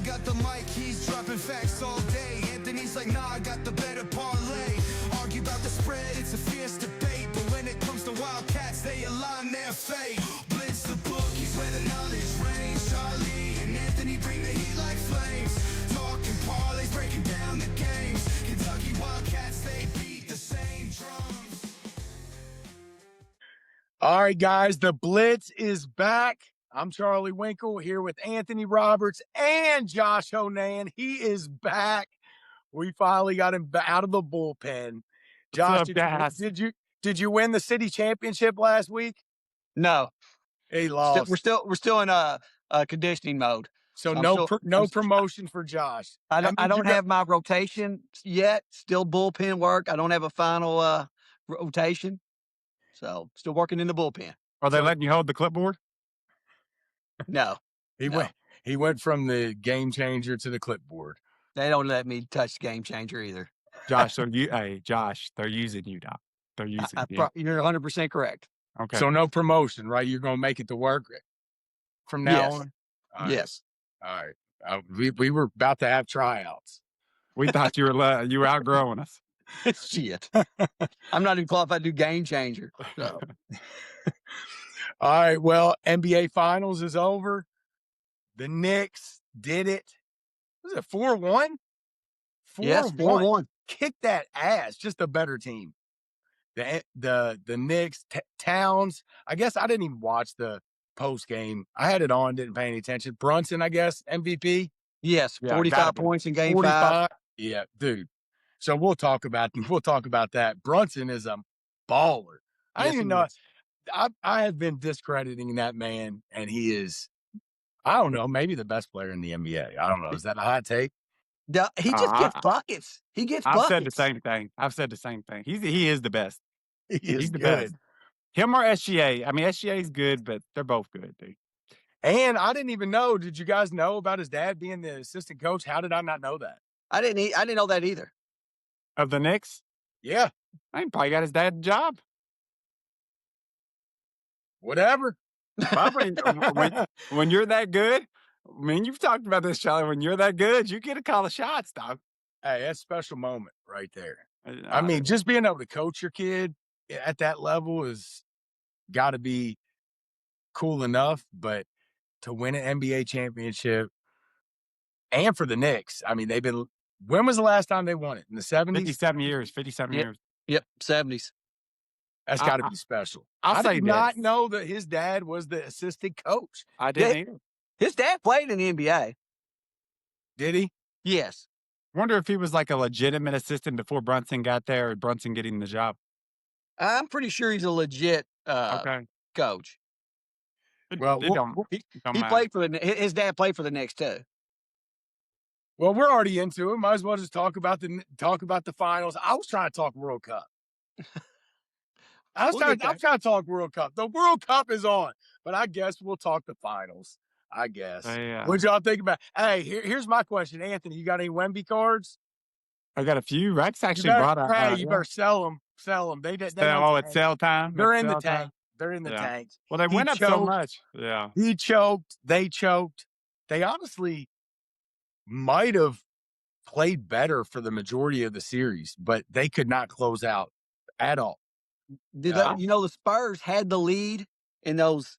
Charlie got the mic, he's dropping facts all day. Anthony's like, nah, I got the better parlay. Argue about the spread, it's a fierce debate. But when it comes to Wildcats, they align their fate. Blitz the bookies where the knowledge reigns. Charlie and Anthony bring the heat like flames. Talking parlays, breaking down the games. Kentucky Wildcats, they beat the same drums. All right, guys, the Blitz is back. I'm Charlie Winkle here with Anthony Roberts and Josh Onan. He is back. We finally got him out of the bullpen. Josh, did you win the city championship last week? No, He lost. we're still in a conditioning mode. So no promotion for Josh. I don't have my rotation yet. Still bullpen work. I don't have a final rotation. So still working in the bullpen. Are they letting you hold the clipboard? No. He went from the game changer to the clipboard. They don't let me touch the game changer either. Josh, Josh, they're using you, Doc. They're using you. You're 100% correct. Okay. So no promotion, right? You're going to make it to work from now on? All right. Yes. All right. We were about to have tryouts. We thought you were outgrowing us. Shit. I'm not even qualified to do game changer. So. All right. Well, NBA Finals is over. The Knicks did it. Was it 4-1? Yes, 4-1. Kick that ass. Just a better team. The Knicks, Towns. I guess I didn't even watch the post game. I had it on, didn't pay any attention. Brunson, I guess, MVP. Yes, Yeah, 45 points in game 45. 5. Yeah, dude. So we'll talk about that. Brunson is a baller. I didn't even know. I have been discrediting that man, and he is, I don't know, maybe the best player in the NBA. I don't know. Is that a hot take? He just gets buckets. He gets buckets. I've said the same thing. He is the best. He's the good. best. Him or SGA. I mean, SGA is good, but they're both good, dude. And I didn't even know. Did you guys know about his dad being the assistant coach? How did I not know that? I didn't know that either. Of the Knicks? Yeah. I think probably got his dad's job. Whatever. When you're that good, I mean, you've talked about this, Charlie. When you're that good, you get a call of shots, dog. Hey, that's a special moment right there. I mean, just being able to coach your kid at that level is got to be cool enough, but to win an NBA championship and for the Knicks, I mean, when was the last time they won it? In the 70s? 57 years. Yep, 70s. That's got to be special. I did not know that his dad was the assistant coach. I didn't either. His dad played in the NBA. Did he? Yes. Wonder if he was like a legitimate assistant before Brunson got there, or Brunson getting the job. I'm pretty sure he's a legit coach. Well, he played for his dad played for the Knicks too. Well, we're already into it. Might as well just talk about the finals. I was trying to talk World Cup. I'm trying to talk World Cup. The World Cup is on, but I guess we'll talk the finals. I guess. Yeah. What y'all think about? Hey, here's my question, Anthony. You got any Wemby cards? I got a few. Rex actually brought out. Hey, you better sell them. Sell them. It's sell time. They're in the tank. They're in the tank. Well, they went up so much. Yeah. He choked. They choked. They honestly might have played better for the majority of the series, but they could not close out at all. The Spurs had the lead in those.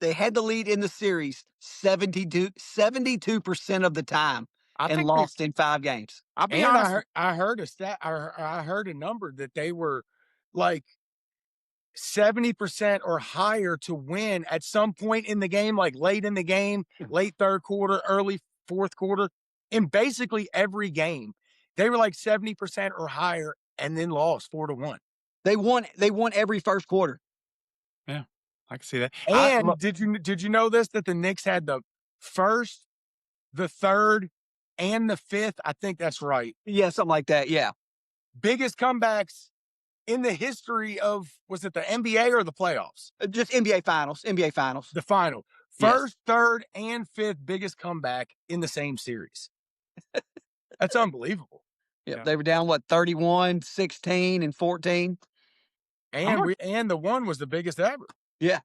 They had the lead in the series 72% of the time and lost in 5 games. I'll be honest. I heard a stat. I heard a number that they were like 70% or higher to win at some point in the game, like late in the game, late third quarter, early fourth quarter, in basically every game. They were like 70% or higher and then lost 4-1. They won every first quarter. Yeah, I can see that. And did you know this, that the Knicks had the first, the third, and the fifth? I think that's right. Yeah, something like that. Yeah. Biggest comebacks in the history of, was it the NBA or the playoffs? Just NBA Finals. The final. First, third, and fifth biggest comeback in the same series. That's unbelievable. Yeah. They were down, 31, 16, and 14. And the one was the biggest ever. Yeah.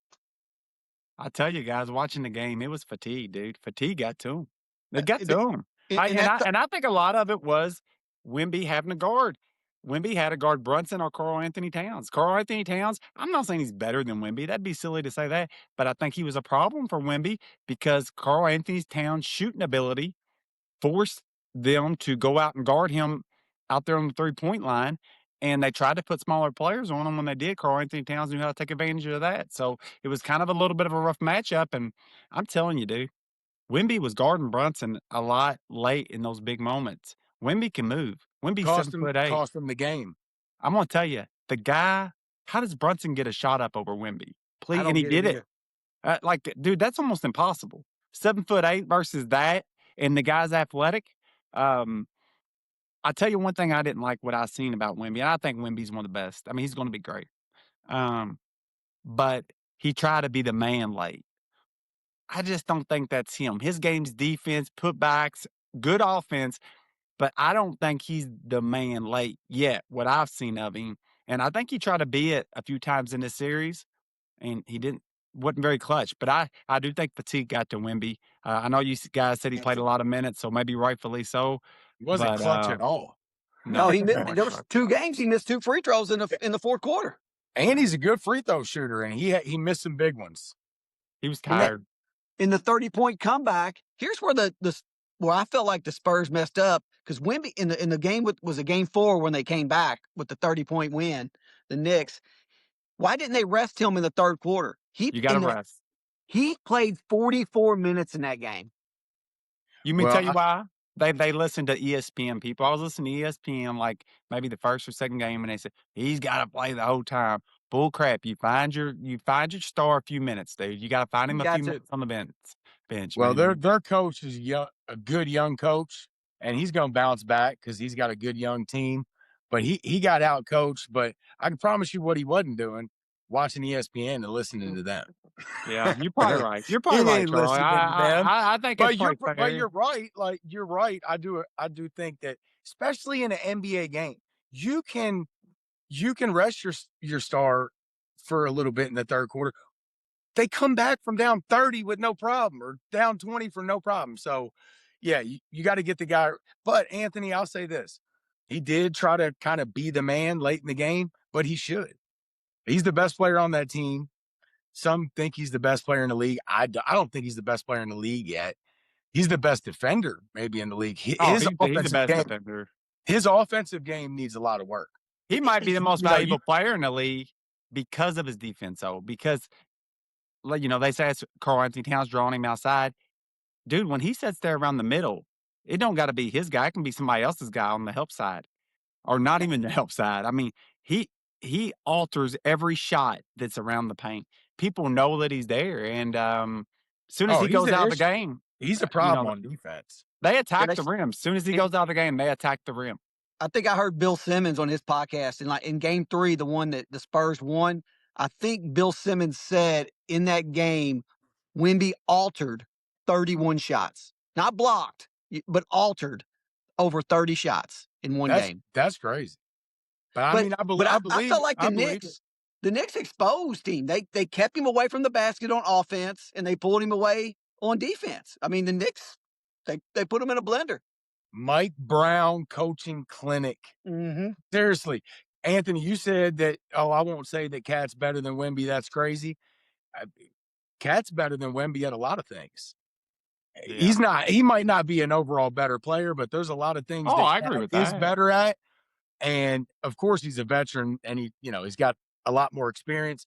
I tell you guys, watching the game, it was fatigue, dude. Fatigue got to him. They got to him. I think a lot of it was Wemby having a guard. Wemby had to guard Brunson or Karl Anthony Towns. Karl Anthony Towns, I'm not saying he's better than Wemby. That'd be silly to say that. But I think he was a problem for Wemby because Karl Anthony Towns' shooting ability forced them to go out and guard him out there on the three-point line. And they tried to put smaller players on him when they did. Karl Anthony Towns knew how to take advantage of that. So it was kind of a little bit of a rough matchup. And I'm telling you, dude, Wemby was guarding Brunson a lot late in those big moments. Wemby can move. Wemby's 7'8". Cost him the game. I'm gonna tell you, the guy. How does Brunson get a shot up over Wemby? Please, and he did it. Dude, that's almost impossible. 7'8" versus that, and the guy's athletic. I tell you one thing I didn't like what I seen about Wemby, and I think Wemby's one of the best. I mean, he's going to be great. But he tried to be the man late. I just don't think that's him. His game's defense, putbacks, good offense, but I don't think he's the man late yet, what I've seen of him. And I think he tried to be it a few times in this series, and he wasn't very clutch. But I do think fatigue got to Wemby. I know you guys said he played a lot of minutes, so maybe rightfully so. He wasn't clutch at all. No, he missed. There was 2 games. He missed 2 free throws in the fourth quarter. And he's a good free throw shooter, and he missed some big ones. He was tired. In the 30-point comeback, here's where where I felt like the Spurs messed up, because Wemby in the game was a game 4 when they came back with the 30-point win, the Knicks. Why didn't they rest him in the third quarter? You got to rest. He played 44 minutes in that game. You mean tell you why? They listened to ESPN people. I was listening to ESPN like maybe the first or second game, and they said he's got to play the whole time. Bull crap! You find your star a few minutes, dude. You got to find him a few minutes on the bench. Well, man. their coach is a good young coach, and he's going to bounce back because he's got a good young team. But he got out coached. But I can promise you what he wasn't doing: watching ESPN and listening to them. Yeah, you're probably right. You're probably right, Charlie. I think but you're right. Like you're right. I do think that, especially in an NBA game, you can rest your star for a little bit in the third quarter. They come back from down 30 with no problem, or down 20 for no problem. So, yeah, you got to get the guy. But Anthony, I'll say this: he did try to kind of be the man late in the game, but he should. He's the best player on that team. Some think he's the best player in the league. I don't think he's the best player in the league yet. He's the best defender maybe in the league. He's the best defender. His offensive game needs a lot of work. He might be the most valuable player in the league because of his defense, though. Because, they say it's Karl Anthony Towns drawing him outside. Dude, when he sits there around the middle, it don't got to be his guy. It can be somebody else's guy on the help side, or not even the help side. I mean, he alters every shot that's around the paint. People know that he's there, and as soon as he goes out of the game, he's a problem on defense. They attack the rim. As soon as he goes out of the game, they attack the rim. I think I heard Bill Simmons on his podcast, and in game 3, the one that the Spurs won, I think Bill Simmons said in that game, Wemby altered 31 shots, not blocked, but altered over 30 shots in one game. That's crazy. But I believe. I felt like the Knicks exposed him. They kept him away from the basket on offense, and they pulled him away on defense. I mean, the Knicks, they put him in a blender. Mike Brown coaching clinic. Mm-hmm. Seriously. Anthony, you said that, I won't say that Cat's better than Wemby. That's crazy. Cat's better than Wemby at a lot of things. Yeah. He might not be an overall better player, but there's a lot of things that I agree with that. He's better at. And of course he's a veteran, and he's got a lot more experience.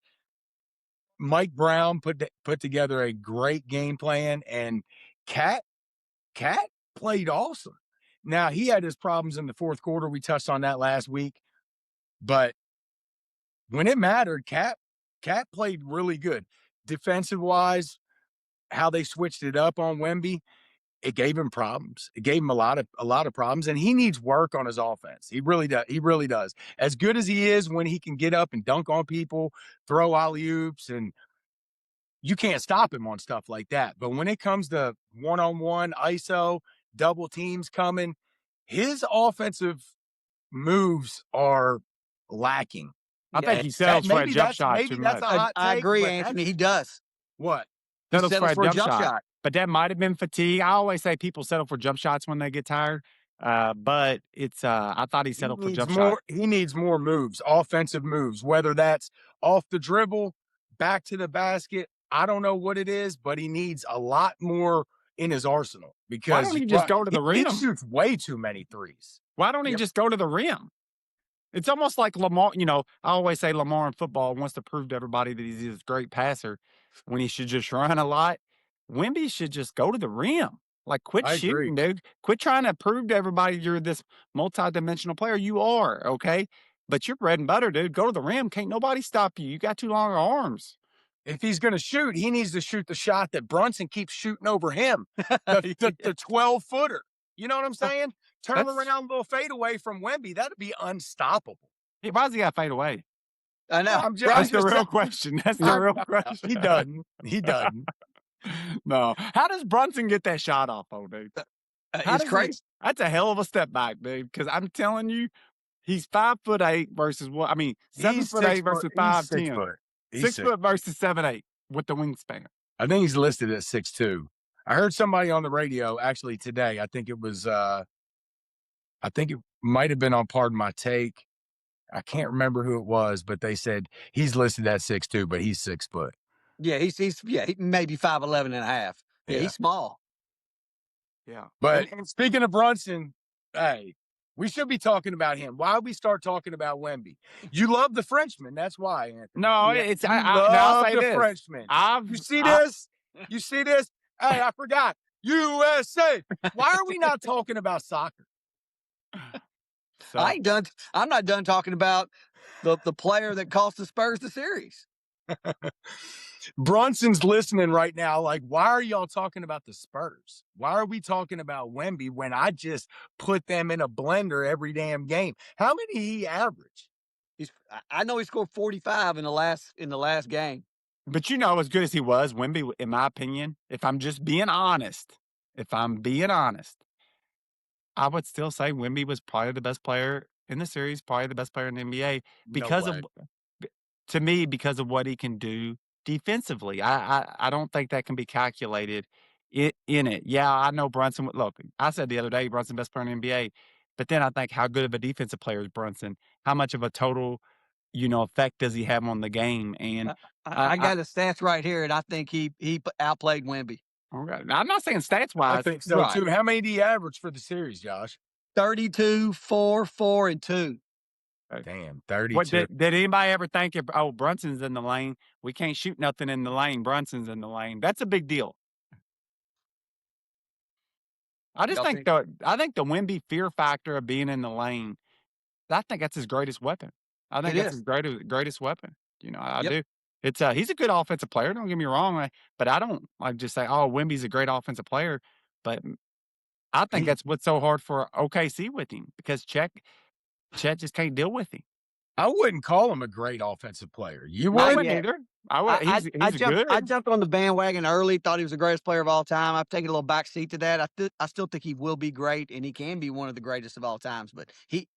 Mike Brown put together a great game plan, and Cat played awesome. Now, he had his problems in the fourth quarter. We touched on that last week. But when it mattered, Cat played really good. Defensive-wise, how they switched it up on Wemby, it gave him problems. It gave him a lot of problems, and he needs work on his offense. He really does. He really does. As good as he is when he can get up and dunk on people, throw alley-oops, and you can't stop him on stuff like that. But when it comes to one-on-one, ISO, double teams coming, his offensive moves are lacking. I think he settles for a jump shot too much. I agree, Anthony. He does. What? He settles for a jump shot. but that might have been fatigue. I always say people settle for jump shots when they get tired. But it's I thought he settled for jump shots. He needs more moves, offensive moves, whether that's off the dribble, back to the basket. I don't know what it is, but he needs a lot more in his arsenal Why because don't he just go to the he rim? shoots way too many threes. Why don't he just go to the rim? It's almost like Lamar. I always say Lamar in football wants to prove to everybody that he's this great passer when he should just run a lot. Wemby should just go to the rim. Like, quit I agree. shooting, dude. Quit trying to prove to everybody you're this multi-dimensional player. You are, okay? But you're bread and butter, dude. Go to the rim. Can't nobody stop you. You got too long arms. If he's going to shoot, he needs to shoot the shot that Brunson keeps shooting over him, the 12-footer. You know what I'm saying? Turn around, little fadeaway from Wemby. That'd be unstoppable. Hey, why does he got to fade away? I know. That's the real question. That's the real question. He doesn't. He doesn't. No. How does Brunson get that shot off, dude? It's crazy. That's a hell of a step back, dude. Because I'm telling you, he's 5'8" versus what? I mean, 7'8" versus 5'10". 6 foot versus 7'8" with the wingspan. I think he's listed at 6'2". I heard somebody on the radio actually today. I think it was. I think it might have been on Pardon My Take. I can't remember who it was, but they said he's listed at 6'2", but he's 6 foot. Yeah, he maybe 5'11" and a half. Yeah, he's small. Yeah. But speaking of Brunson, hey, we should be talking about him. Why we start talking about Wemby? You love the Frenchman. That's why, Anthony. No, it's I'll say the this. Frenchman. You see this? You see this? Hey, I forgot. USA. Why are we not talking about soccer? So. I'm not done talking about the player that cost the Spurs the series. Brunson's listening right now. Like, why are y'all talking about the Spurs? Why are we talking about Wemby when I just put them in a blender every damn game? How many he averaged? I know he scored 45 in the last game. But as good as he was, Wemby, in my opinion, if I'm just being honest, I would still say Wemby was probably the best player in the series, probably the best player in the NBA because of what he can do defensively. I don't think that can be calculated in it. Yeah, I know Brunson. Look, I said the other day Brunson best player in the NBA, but then I think how good of a defensive player is Brunson? How much of a total, effect does he have on the game? And I got his stats right here, and I think he outplayed Wemby. Okay. Now, I'm not saying stats wise. I think so too. How many did he average for the series, Josh? 32, 4, 4, and 2. Damn, 32. Did anybody ever think Brunson's in the lane? We can't shoot nothing in the lane. Brunson's in the lane. That's a big deal. I think the Wemby fear factor of being in the lane, I think that's his greatest weapon. I think that's his greatest weapon. I do. It's he's a good offensive player. Don't get me wrong, but I don't just say, "Oh, Wemby's a great offensive player." But I think that's what's so hard for OKC with him because Chet just can't deal with him. I wouldn't call him a great offensive player. You wouldn't either. I jumped on the bandwagon early. Thought he was the greatest player of all time. I've taken a little backseat to that. I still think he will be great, and he can be one of the greatest of all times. But he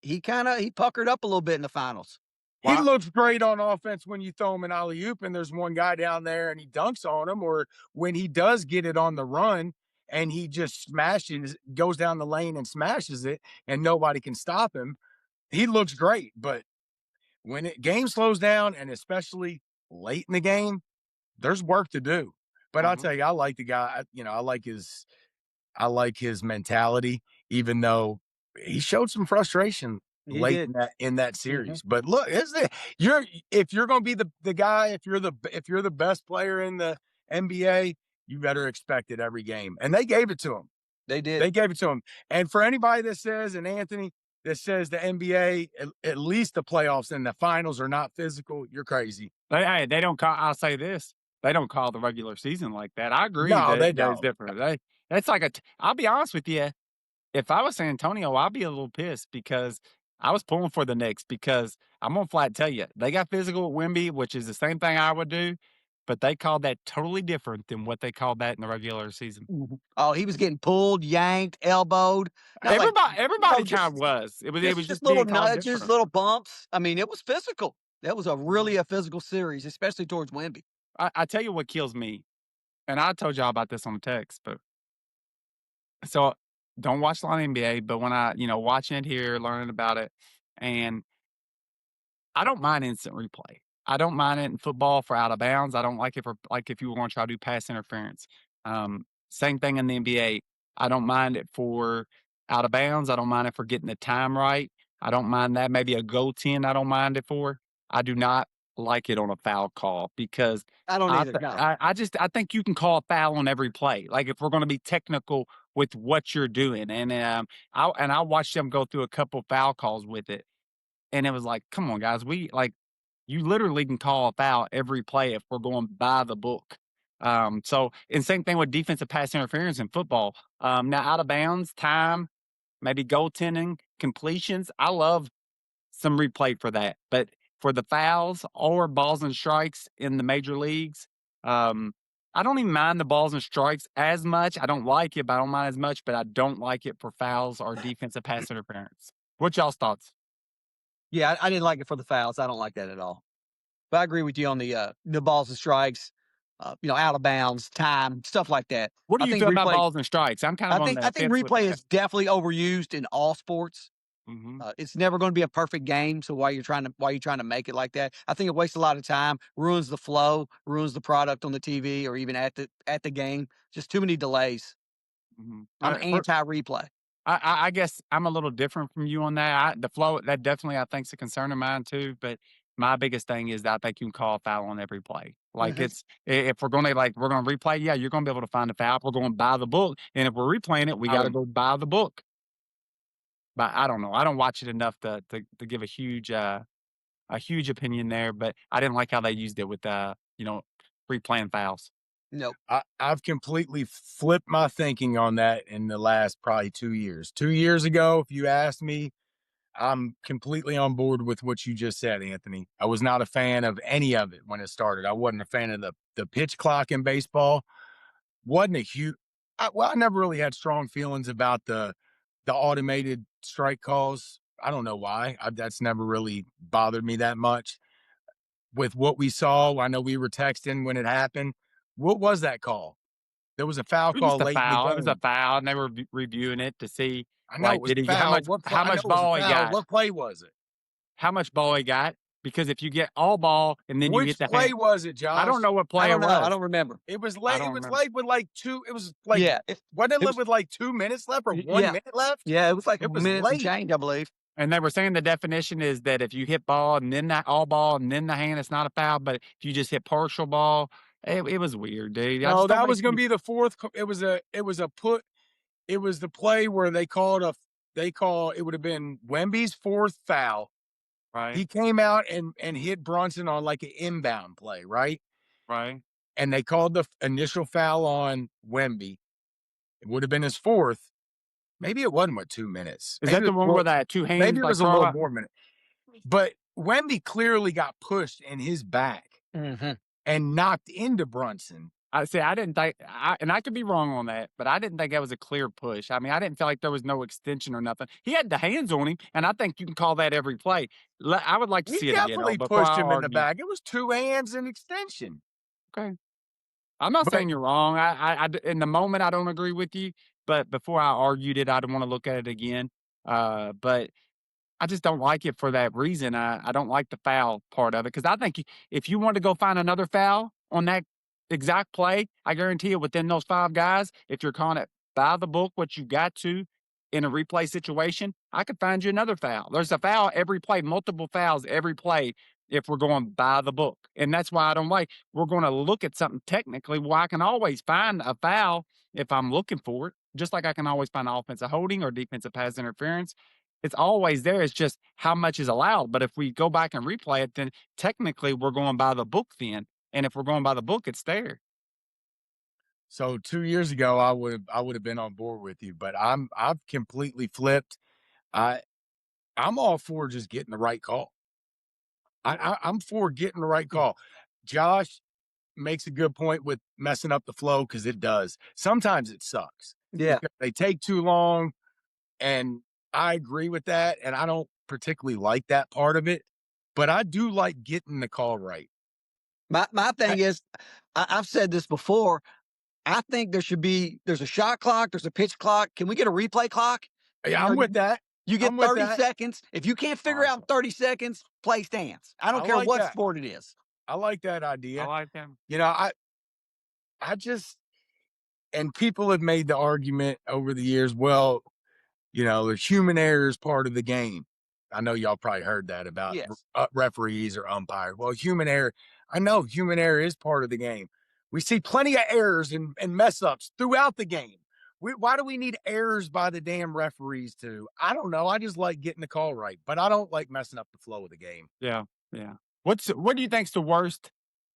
puckered up a little bit in the finals. He looks great on offense when you throw him an alley-oop and there's one guy down there and he dunks on him, or when he does get it on the run and he just goes down the lane and smashes it and nobody can stop him. He looks great, but when game slows down and especially late in the game, there's work to do. But I'll tell you, I like the guy. I like his mentality, even though he showed some frustration late in that series. Mm-hmm. But look, if you're going to be the guy, if you're the best player in the NBA, you better expect it every game. And they gave it to him. They did. They gave it to him. And for anybody that says, and Anthony, that says the NBA, at least the playoffs and the finals are not physical, you're crazy. They don't call. I'll say this: they don't call the regular season like that. I agree. No, they don't. It's different. It's like I'll be honest with you. If I was San Antonio, I'd be a little pissed because I was pulling for the Knicks because I'm gonna flat tell you they got physical with Wemby, which is the same thing I would do. But they called that totally different than what they called that in the regular season. Oh, he was getting pulled, yanked, elbowed. Everybody kind of was. It was just little nudges, little bumps. I mean, it was physical. That was a physical series, especially towards Wemby. I tell you what kills me. and I told y'all about this on the text, but so don't watch a lot of NBA, but when I, watching it here, learning about it, and I don't mind instant replay. I don't mind it in football for out of bounds. I don't like it for like if you want to try to do pass interference. Same thing in the NBA. I don't mind it for out of bounds. I don't mind it for getting the time right. I don't mind that. Maybe a goaltend. I don't mind it for. I do not like it on a foul call because I don't either. No. I think you can call a foul on every play. Like if we're going to be technical with what you're doing, and I watched them go through a couple foul calls with it. And it was like, come on, guys, you literally can call a foul every play if we're going by the book. And same thing with defensive pass interference in football. Now, out of bounds, time, maybe goaltending, completions. I love some replay for that. But for the fouls or balls and strikes in the major leagues, I don't even mind the balls and strikes as much. I don't like it, but I don't mind as much. But I don't like it for fouls or defensive pass interference. What y'all's thoughts? Yeah, I didn't like it for the fouls. I don't like that at all. But I agree with you on the balls and strikes, out of bounds, time, stuff like that. What do you feel about balls and strikes? I'm kind of on I think replay is definitely overused in all sports. Mm-hmm. It's never going to be a perfect game. So why you're trying to make it like that? I think it wastes a lot of time, ruins the flow, ruins the product on the TV or even at the game. Just too many delays. Mm-hmm. I'm anti-replay. I guess I'm a little different from you on that. The flow, that definitely I think is a concern of mine too. But my biggest thing is that I think you can call a foul on every play. Like if we're gonna replay, yeah, you're gonna be able to find a foul. We're going by the book, and if we're replaying it, we got to go by the book. But I don't know. I don't watch it enough to give a huge opinion there. But I didn't like how they used it with replaying fouls. Nope. I've completely flipped my thinking on that in the last probably 2 years. 2 years ago, if you asked me, I'm completely on board with what you just said, Anthony. I was not a fan of any of it when it started. I wasn't a fan of the pitch clock in baseball. Wasn't a huge. I never really had strong feelings about the automated strike calls. I don't know why. That's never really bothered me that much. With what we saw, I know we were texting when it happened. What was that call? There was a foul It was call just a late in the foul. game. It was a foul, and they were reviewing it to see. I know it was how much ball he got? What play was it? How much ball he got? Because if you get all ball and then you hit the play was it, Josh? I don't know what play it was. I don't remember. It was late. It was late with like two. It was like wasn't it with like 2 minutes left or 1 minute left? Yeah, it was like a minute and change, I believe. And they were saying the definition is that if you hit ball and then that all ball and then the hand, it's not a foul. But if you just hit partial ball, it was weird, dude. No, that was going to be the fourth. It was the play where it would have been Wemby's fourth foul. Right. He came out and hit Brunson on like an inbound play, right? Right. And they called the initial foul on Wemby. It would have been his fourth. Maybe it wasn't 2 minutes. Is that the one where that two hands? Maybe it was a little more minute. But Wemby clearly got pushed in his back and knocked into Brunson. I didn't think, and I could be wrong on that, but I didn't think that was a clear push. I mean, I didn't feel like there was no extension or nothing. He had the hands on him, and I think you can call that every play. I would like to see it again. He definitely pushed him in the back. It was 2 hands and extension. Okay. I'm not saying you're wrong. I in the moment, I don't agree with you, but before I argued it, I'd want to look at it again. But I just don't like it for that reason. I don't like the foul part of it because I think if you want to go find another foul on that exact play, I guarantee you within those 5 guys, if you're calling it by the book, what you got to in a replay situation, I could find you another foul. There's a foul every play, multiple fouls every play if we're going by the book. And that's why I don't like, we're going to look at something technically. Well, I can always find a foul if I'm looking for it, just like I can always find offensive holding or defensive pass interference. It's always there. It's just how much is allowed. But if we go back and replay it, then technically we're going by the book then. And if we're going by the book, it's there. So 2 years ago, I would have been on board with you, but I've completely flipped. I'm all for just getting the right call. I'm for getting the right call. Josh makes a good point with messing up the flow because it does. Sometimes it sucks. Yeah, they take too long, and I agree with that. And I don't particularly like that part of it, but I do like getting the call right. My thing is, I've said this before. I think there's a shot clock, there's a pitch clock. Can we get a replay clock? Yeah, I'm with that. You get I'm with 30 that. seconds. If you can't figure out in 30 seconds, play stands. I don't care like what that. sport it is. I like that idea. I like them. You know, I just, and people have made the argument over the years, well, you know, the human error is part of the game. I know y'all probably heard that about Yes. referees or umpires. Well, human error, I know human error is part of the game. We see plenty of errors and mess ups throughout the game. Why do we need errors by the damn referees too? I don't know. I just like getting the call right, but I don't like messing up the flow of the game. Yeah, yeah. What do you think's the worst?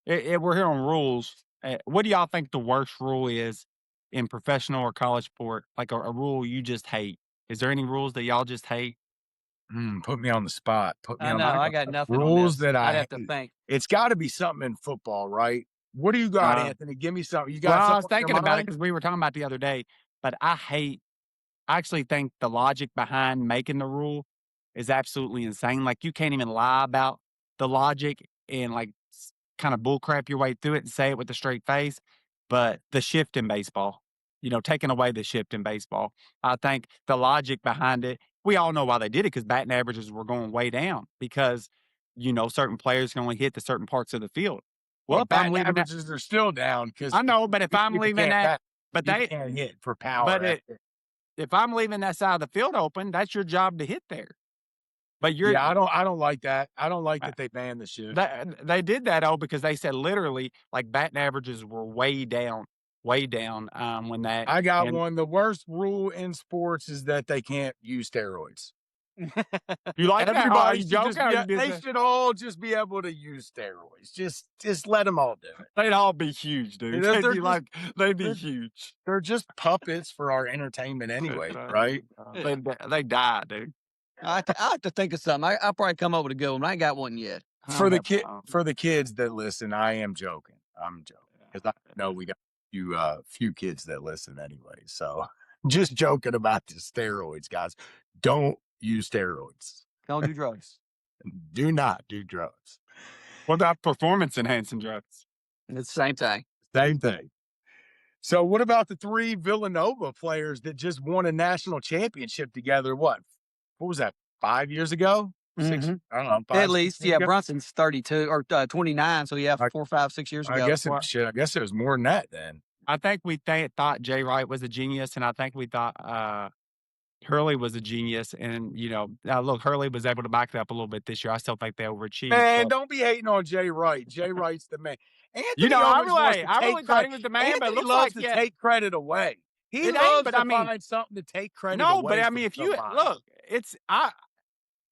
We're here on rules. What do y'all think the worst rule is in professional or college sport? Like a rule you just hate. Is there any rules that y'all just hate? Put me on the spot. Put me I on know. the I got nothing rules on this. that I'd I have to think. It's got to be something in football, right? What do you got, Anthony? Give me something. You got Well, I something was on your thinking about it mind? because we were talking about it the other day, but I actually think the logic behind making the rule is absolutely insane. Like you can't even lie about the logic and like kind of bullcrap your way through it and say it with a straight face. But the shift in baseball, taking away the shift in baseball, I think the logic behind it, we all know why they did it because batting averages were going way down because, certain players can only hit the certain parts of the field. Well, If I'm batting leaving that, averages are still down because I know, but if I'm people leaving can't that, but people they, can't hit for power. but if I'm leaving that side of the field open, that's your job to hit there. But Yeah, I don't like that. I don't like that they banned the shift. they did that because they said literally like batting averages were way down when that. I got and one. The worst rule in sports is that they can't use steroids. You like that? Are Everybody you should joking? just Or be, you did they that? should all just be able to use steroids. Just let them all do it. They'd all be huge, dude. They're They'd be just- they'd be they're- huge. They're just puppets for our entertainment anyway, right? They die, dude. I have to think of something. I'll probably come up with a good one. I ain't got one yet. For the kids that listen, I am joking. I'm joking because I know we got few kids that listen anyway. So just joking about the steroids, guys. Don't use steroids. Don't do drugs. Do not do drugs. What about performance enhancing drugs? It's the same thing. Same thing. So what about the 3 Villanova players that just won a national championship together? What was that? 5 years ago? 6? Mhm. I don't know. 5, At 6 least, years yeah. ago? Brunson's 32 or 29, so yeah, 4, 5, 6 years ago. I guess it was more than that then. I think we thought Jay Wright was a genius, and I think we thought Hurley was a genius. And look, Hurley was able to back it up a little bit this year. I still think they overachieved. Man, don't be hating on Jay Wright. Jay Wright's the man. Anthony I always wants to really take thought he credit. was the man, but it Anthony looks loves like to take credit away. He It ain't, loves but to I mean- find something to take credit No, away. but I mean, if you somebody. look, it's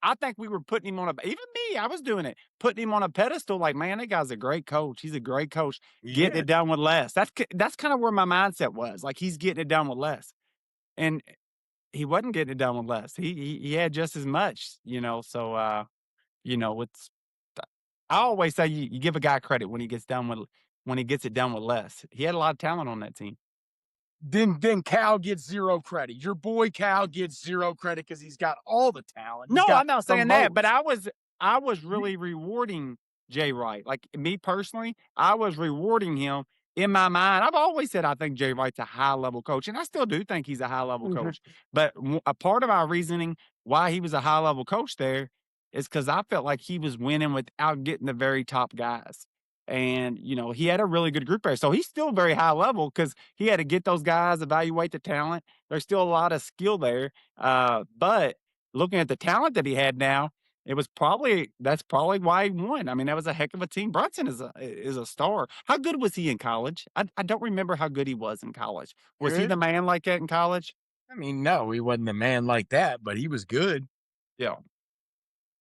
I think we were putting him on even me, I was doing it, putting him on a pedestal. Like, man, that guy's a great coach. He's a great coach. Getting it done with less. That's kind of where my mindset was. Like, he's getting it done with less, and he wasn't getting it done with less. He had just as much. So it's. I always say you give a guy credit when he gets it done with less. He had a lot of talent on that team. Then Cal gets zero credit. Your boy Cal gets zero credit because he's got all the talent. No, I'm not saying that, but most. I was really rewarding Jay Wright. Like me personally, I was rewarding him in my mind. I've always said I think Jay Wright's a high level coach, and I still do think he's a high level coach. But a part of my reasoning why he was a high level coach there is because I felt like he was winning without getting the very top guys. And, he had a really good group there. So he's still very high level because he had to get those guys, evaluate the talent. There's still a lot of skill there. But looking at the talent that he had now, that's probably why he won. I mean, that was a heck of a team. Brunson is a star. How good was he in college? I don't remember how good he was in college. Was he the man like that in college? I mean, no, he wasn't a man like that, but he was good. Yeah.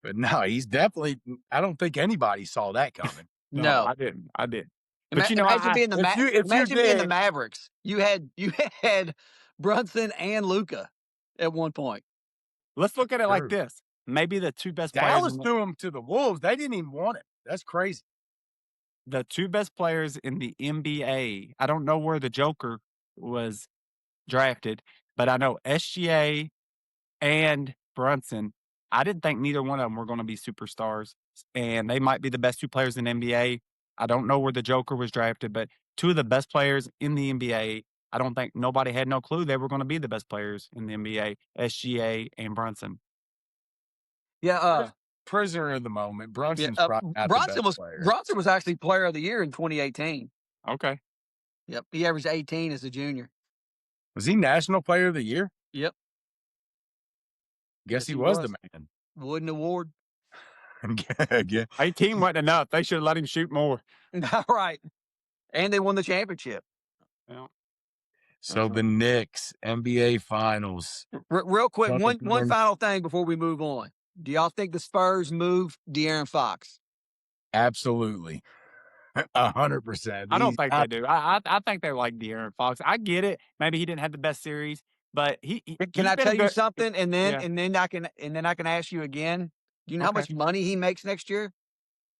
But no, he's definitely. I don't think anybody saw that coming. No, I didn't. But But imagine being the if you being the did- Mavericks. You had Brunson and Luka at one point. let's look at it like True. this. Maybe the two best players. Dallas threw him to the Wolves. They didn't even want it. That's crazy. The two best players in the NBA. I don't know where the Joker was drafted, but I know SGA and Brunson. I didn't think neither one of them were going to be superstars, and they might be the best two players in NBA. I don't know where the Joker was drafted, but two of the best players in the NBA. I don't think nobody had no clue they were going to be the best players in the NBA, SGA and Brunson. Yeah, prisoner of the moment. Brunson's probably not Brunson the best player. Brunson was actually player of the year in 2018. Okay. Yep. He averaged 18 as a junior. Was he National Player of the Year? Yep. Guess he was the man. Wooden Award. 18 wasn't enough. They should have let him shoot more. Right. And they won the championship. Yeah. So the Knicks, NBA Finals. Real quick, one final thing before we move on. Do y'all think the Spurs move De'Aaron Fox? Absolutely. 100%. I don't think they do. I think they like De'Aaron Fox. I get it. Maybe he didn't have the best series, but Can I tell you something? And then I can ask you again. Do you know how much money he makes next year?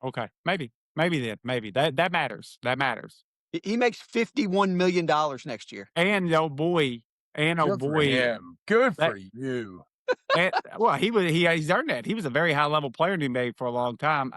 Okay, maybe that matters. That matters. He makes $51 million next year. And boy, good for you. And, well, he's earned that. He was a very high level player in the NBA for a long time.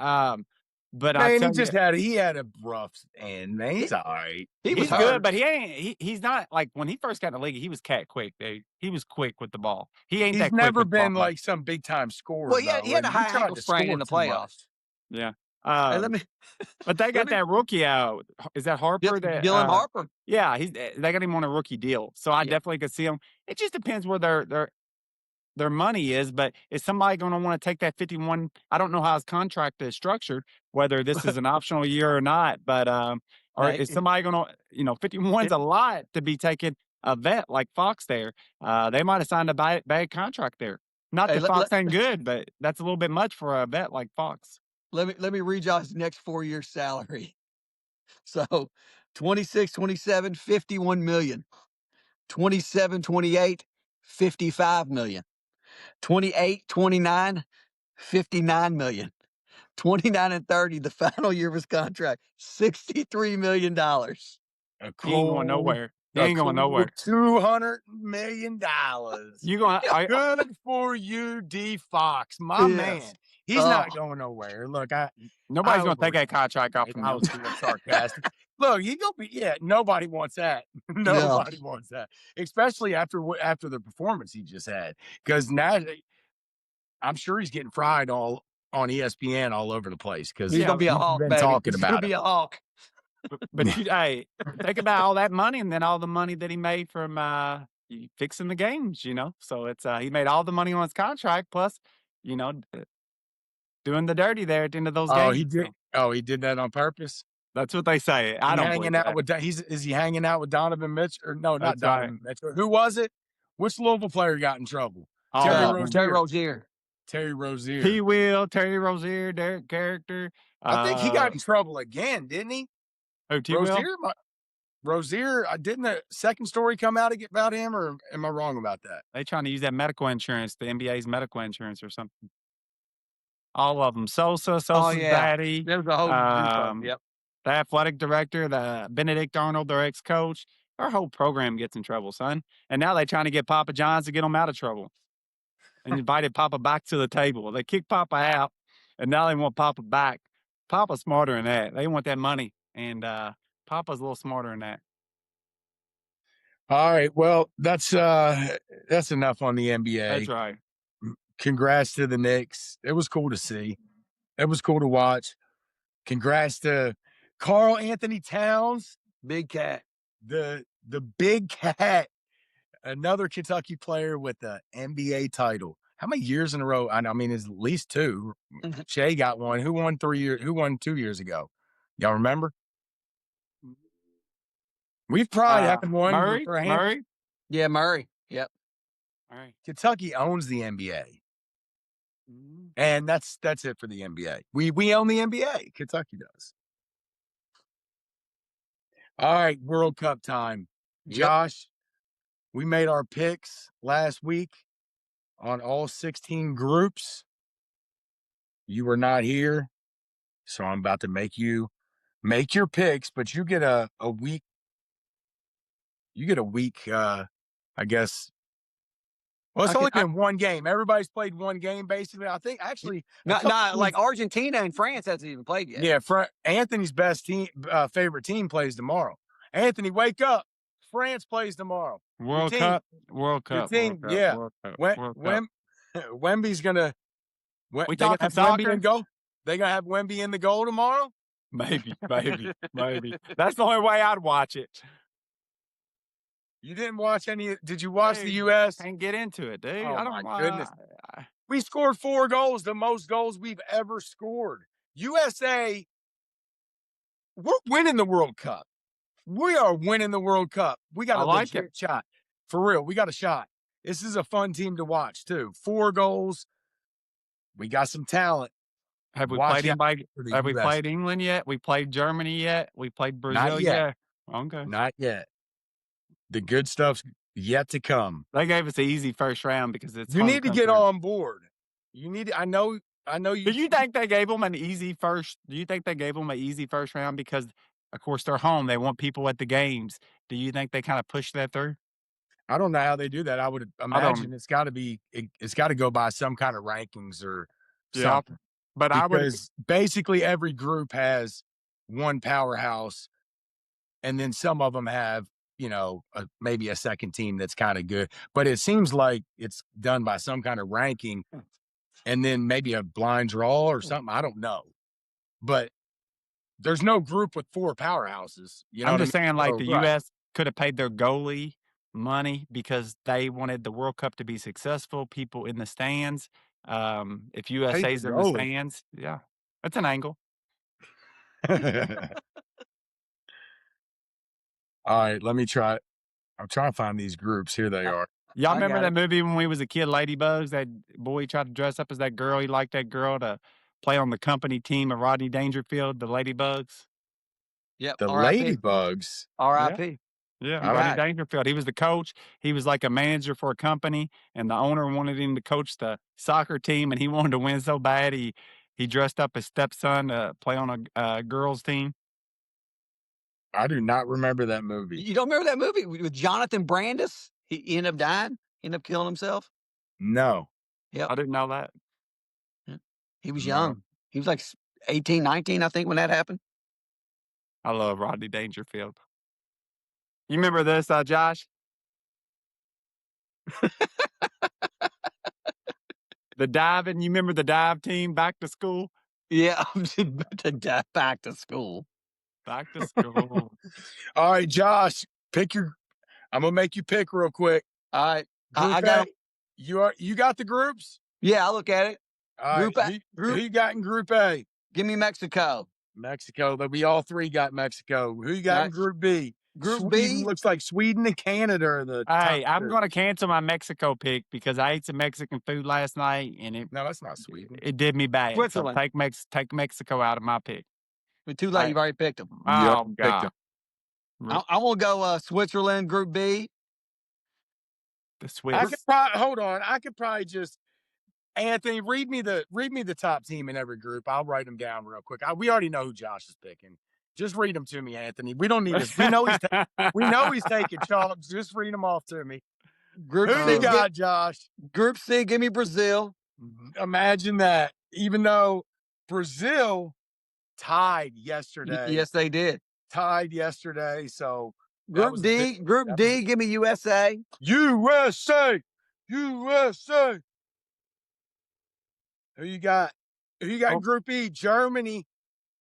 But man, he had a rough end, man. He's all right. He's good, but he's not like when he first got in the league, he was cat quick, dude. He was quick with the ball. He's never been like some big time scorer. Well, he had a high ankle sprain in the playoffs. Yeah. But they got that rookie out. Is that Harper? Dylan Harper. Yeah, they got him on a rookie deal. So I definitely could see him. It just depends where their money is, but is somebody going to want to take that 51? I don't know how his contract is structured, whether this is an optional year or not, but or is somebody going to, 51's a lot to be taking a vet like Fox there. They might have signed a bad contract there. Not that Fox ain't good, but that's a little bit much for a vet like Fox. Let me read y'all his next 4 year salary. So 26, 27, 51 million. 27, 28, 55 million. 28, 29, 59 million. 29 and 30, the final year of his contract, $63 million. He ain't going nowhere. He ain't going nowhere. $200 million. Good for you, D Fox, my man. He's not going nowhere. Look, nobody's going to take that contract off from him. I was being sarcastic. Look, nobody wants that. Nobody wants that, especially after the performance he just had. Because now, I'm sure he's getting fried all on ESPN all over the place. Because he's going to be a hawk, baby. Talking he's about going to be a hawk. But hey, think about all that money and then all the money that he made from fixing the games. So it's he made all the money on his contract plus, doing the dirty there at the end of those games. He did. Oh, he did that on purpose. That's what they say. I don't hanging out with. Is he hanging out with Donovan Mitchell? Or no, not Donovan Mitchell. Who was it? Which Louisville player got in trouble? Terry Rozier. Terry Rozier. Terry Rozier, Derek Character. I think he got in trouble again, didn't he? Oh, Rozier, didn't the second story come out about him, or am I wrong about that? They trying to use that medical insurance, the NBA's medical insurance or something. All of them. Sosa's daddy. There's a whole yep. The athletic director, the Benedict Arnold, their ex-coach. Our whole program gets in trouble, son. And now they're trying to get Papa John's to get them out of trouble. And invited Papa back to the table. They kicked Papa out, and now they want Papa back. Papa's smarter than that. They want that money. And Papa's a little smarter than that. All right. Well, that's enough on the NBA. That's right. Congrats to the Knicks. It was cool to see. It was cool to watch. Congrats to Karl Anthony Towns. Big cat. The big cat. Another Kentucky player with the NBA title. How many years in a row? I mean, it's at least two. Shea got one. Who won 3 years? Who won 2 years ago? Y'all remember? We've probably happened one. Murray? Yeah, Murray. Yep. All right. Kentucky owns the NBA. And that's it for the NBA. We own the NBA. Kentucky does. All right, World Cup time. Josh, we made our picks last week on all 16 groups. You were not here, so I'm about to make you make your picks, but you get a week. You get a week, I guess. Well, it's only been one game. Everybody's played one game, basically. I think, actually. Not like Argentina and France hasn't even played yet. Yeah, Anthony's best team, favorite team plays tomorrow. Anthony, wake up. France plays tomorrow. World Cup. World Your Cup. team, World Cup. yeah. World Cup. World Cup. Wemby's gonna. We they gonna talking have Wemby soccer? in goal. They gonna have Wemby in the goal tomorrow. Maybe. That's the only way I'd watch it. You didn't watch any? Did you watch the U.S.? Can't get into it, dude. Oh I don't my goodness. We scored 4 goals, the most goals we've ever scored. USA, we're winning the World Cup. We are winning the World Cup. We got a legit shot. For real, we got a shot. This is a fun team to watch, too. 4 goals. We got some talent. Have we played anybody? Have we played England yet? We played Germany yet? We played Brazil yet? Okay. Not yet. The good stuff's yet to come. They gave us an easy first round because it's. You need to get on board. You need. I know you. Do you think they gave them an easy first? Do you think they gave them an easy first round because, of course, they're home. They want people at the games. Do you think they kind of pushed that through? I don't know how they do that. I would imagine it's got to be. It's got to go by some kind of rankings or something. But because basically every group has one powerhouse, and then some of them have, maybe a second team that's kind of good. But it seems like it's done by some kind of ranking, and then maybe a blind draw or something. I don't know, but there's no group with 4 powerhouses. I'm just saying, like the U.S. could have paid their goalie money because they wanted the World Cup to be successful. People in the stands. If USA's in the stands, that's an angle. All right, let me try. I'm trying to find these groups. Here they are. Y'all remember that movie when we was a kid, Ladybugs? That boy tried to dress up as that girl. He liked that girl to play on the company team of Rodney Dangerfield, the Ladybugs. Yep. The Ladybugs. R.I.P. Yeah, Rodney Dangerfield. He was the coach. He was like a manager for a company, and the owner wanted him to coach the soccer team, and he wanted to win so bad he dressed up his stepson to play on a girls' team. I do not remember that movie. You don't remember that movie with Jonathan Brandis? He ended up dying. He ended up killing himself. No. Yep. I didn't know that. Yeah. He was young. He was like 18, 19, I think, when that happened. I love Rodney Dangerfield. You remember this, Josh? The diving. You remember the dive team back to school? Yeah, back to school. Back to school. All right, Josh, pick your. I'm gonna make you pick real quick. All right, I got. You got the groups? Yeah, I look at it. All group right, who you got in Group A? Give me Mexico. Mexico. We all 3 got Mexico. Who you got in Group B? Group Sweden B looks like Sweden and Canada are the. Hey, I'm going to cancel my Mexico pick because I ate some Mexican food last night, and no, that's not Sweden. It did me bad. Switzerland. So take Mexico out of my pick. But too late. You've already picked them. Oh God. I want to go Switzerland Group B. The Swiss. Hold on. I could probably just. Anthony, read me the top team in every group. I'll write them down real quick. We already know who Josh is picking. Just read them to me, Anthony. We don't need this. We know he's taking chalk. Just read them off to me. Group Who you got, Josh? Group C, give me Brazil. Imagine that. Even though Brazil tied yesterday. Yes, they did. Tied yesterday. So Group D, give me USA. USA. Who you got? In Group E? Germany.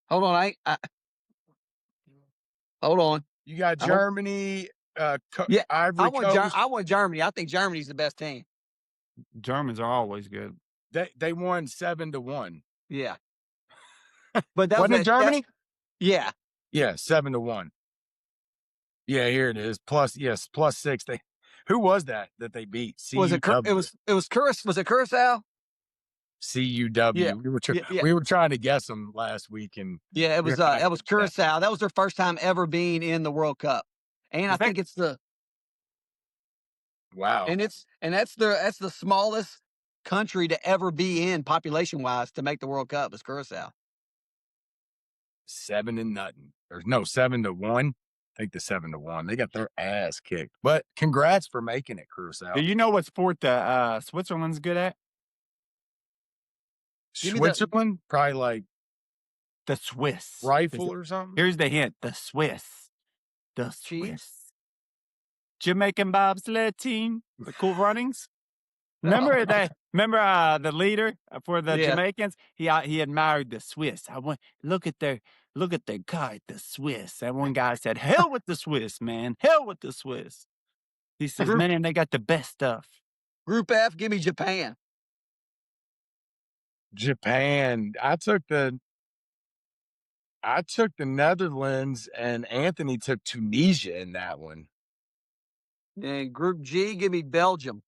Hold on, hold on. You got Germany. Ivory Coast. I want Germany. I think Germany's the best team. Germans are always good. They won 7-1. Yeah, but that wasn't it Germany. Yeah. Yeah, 7-1. Yeah, here it is. Plus 6. Who was that they beat? Was it Curacao? CUW. Yeah. We were trying to guess them last week, and it was Curacao. That was their first time ever being in the World Cup, and I think it's the wow. And that's the smallest country to ever be in population wise to make the World Cup is Curacao. 7-0. Or no, 7-1. I think the 7-1. They got their ass kicked. But congrats for making it, Curacao. Do you know what sport the Switzerland's good at? Switzerland? Probably like the Swiss rifle or something. Here's the hint: the Swiss. The Chiefs. Swiss. Jamaican bobsled team, the Cool Runnings. Remember that? Remember the leader for the Jamaicans? He admired the Swiss. I went look at their guy, the Swiss. And one guy said, "Hell with the Swiss, man! Hell with the Swiss." He says, "Man, they got the best stuff." Group F, give me Japan. Japan. I took the Netherlands, and Anthony took Tunisia in that one. And Group G, give me Belgium.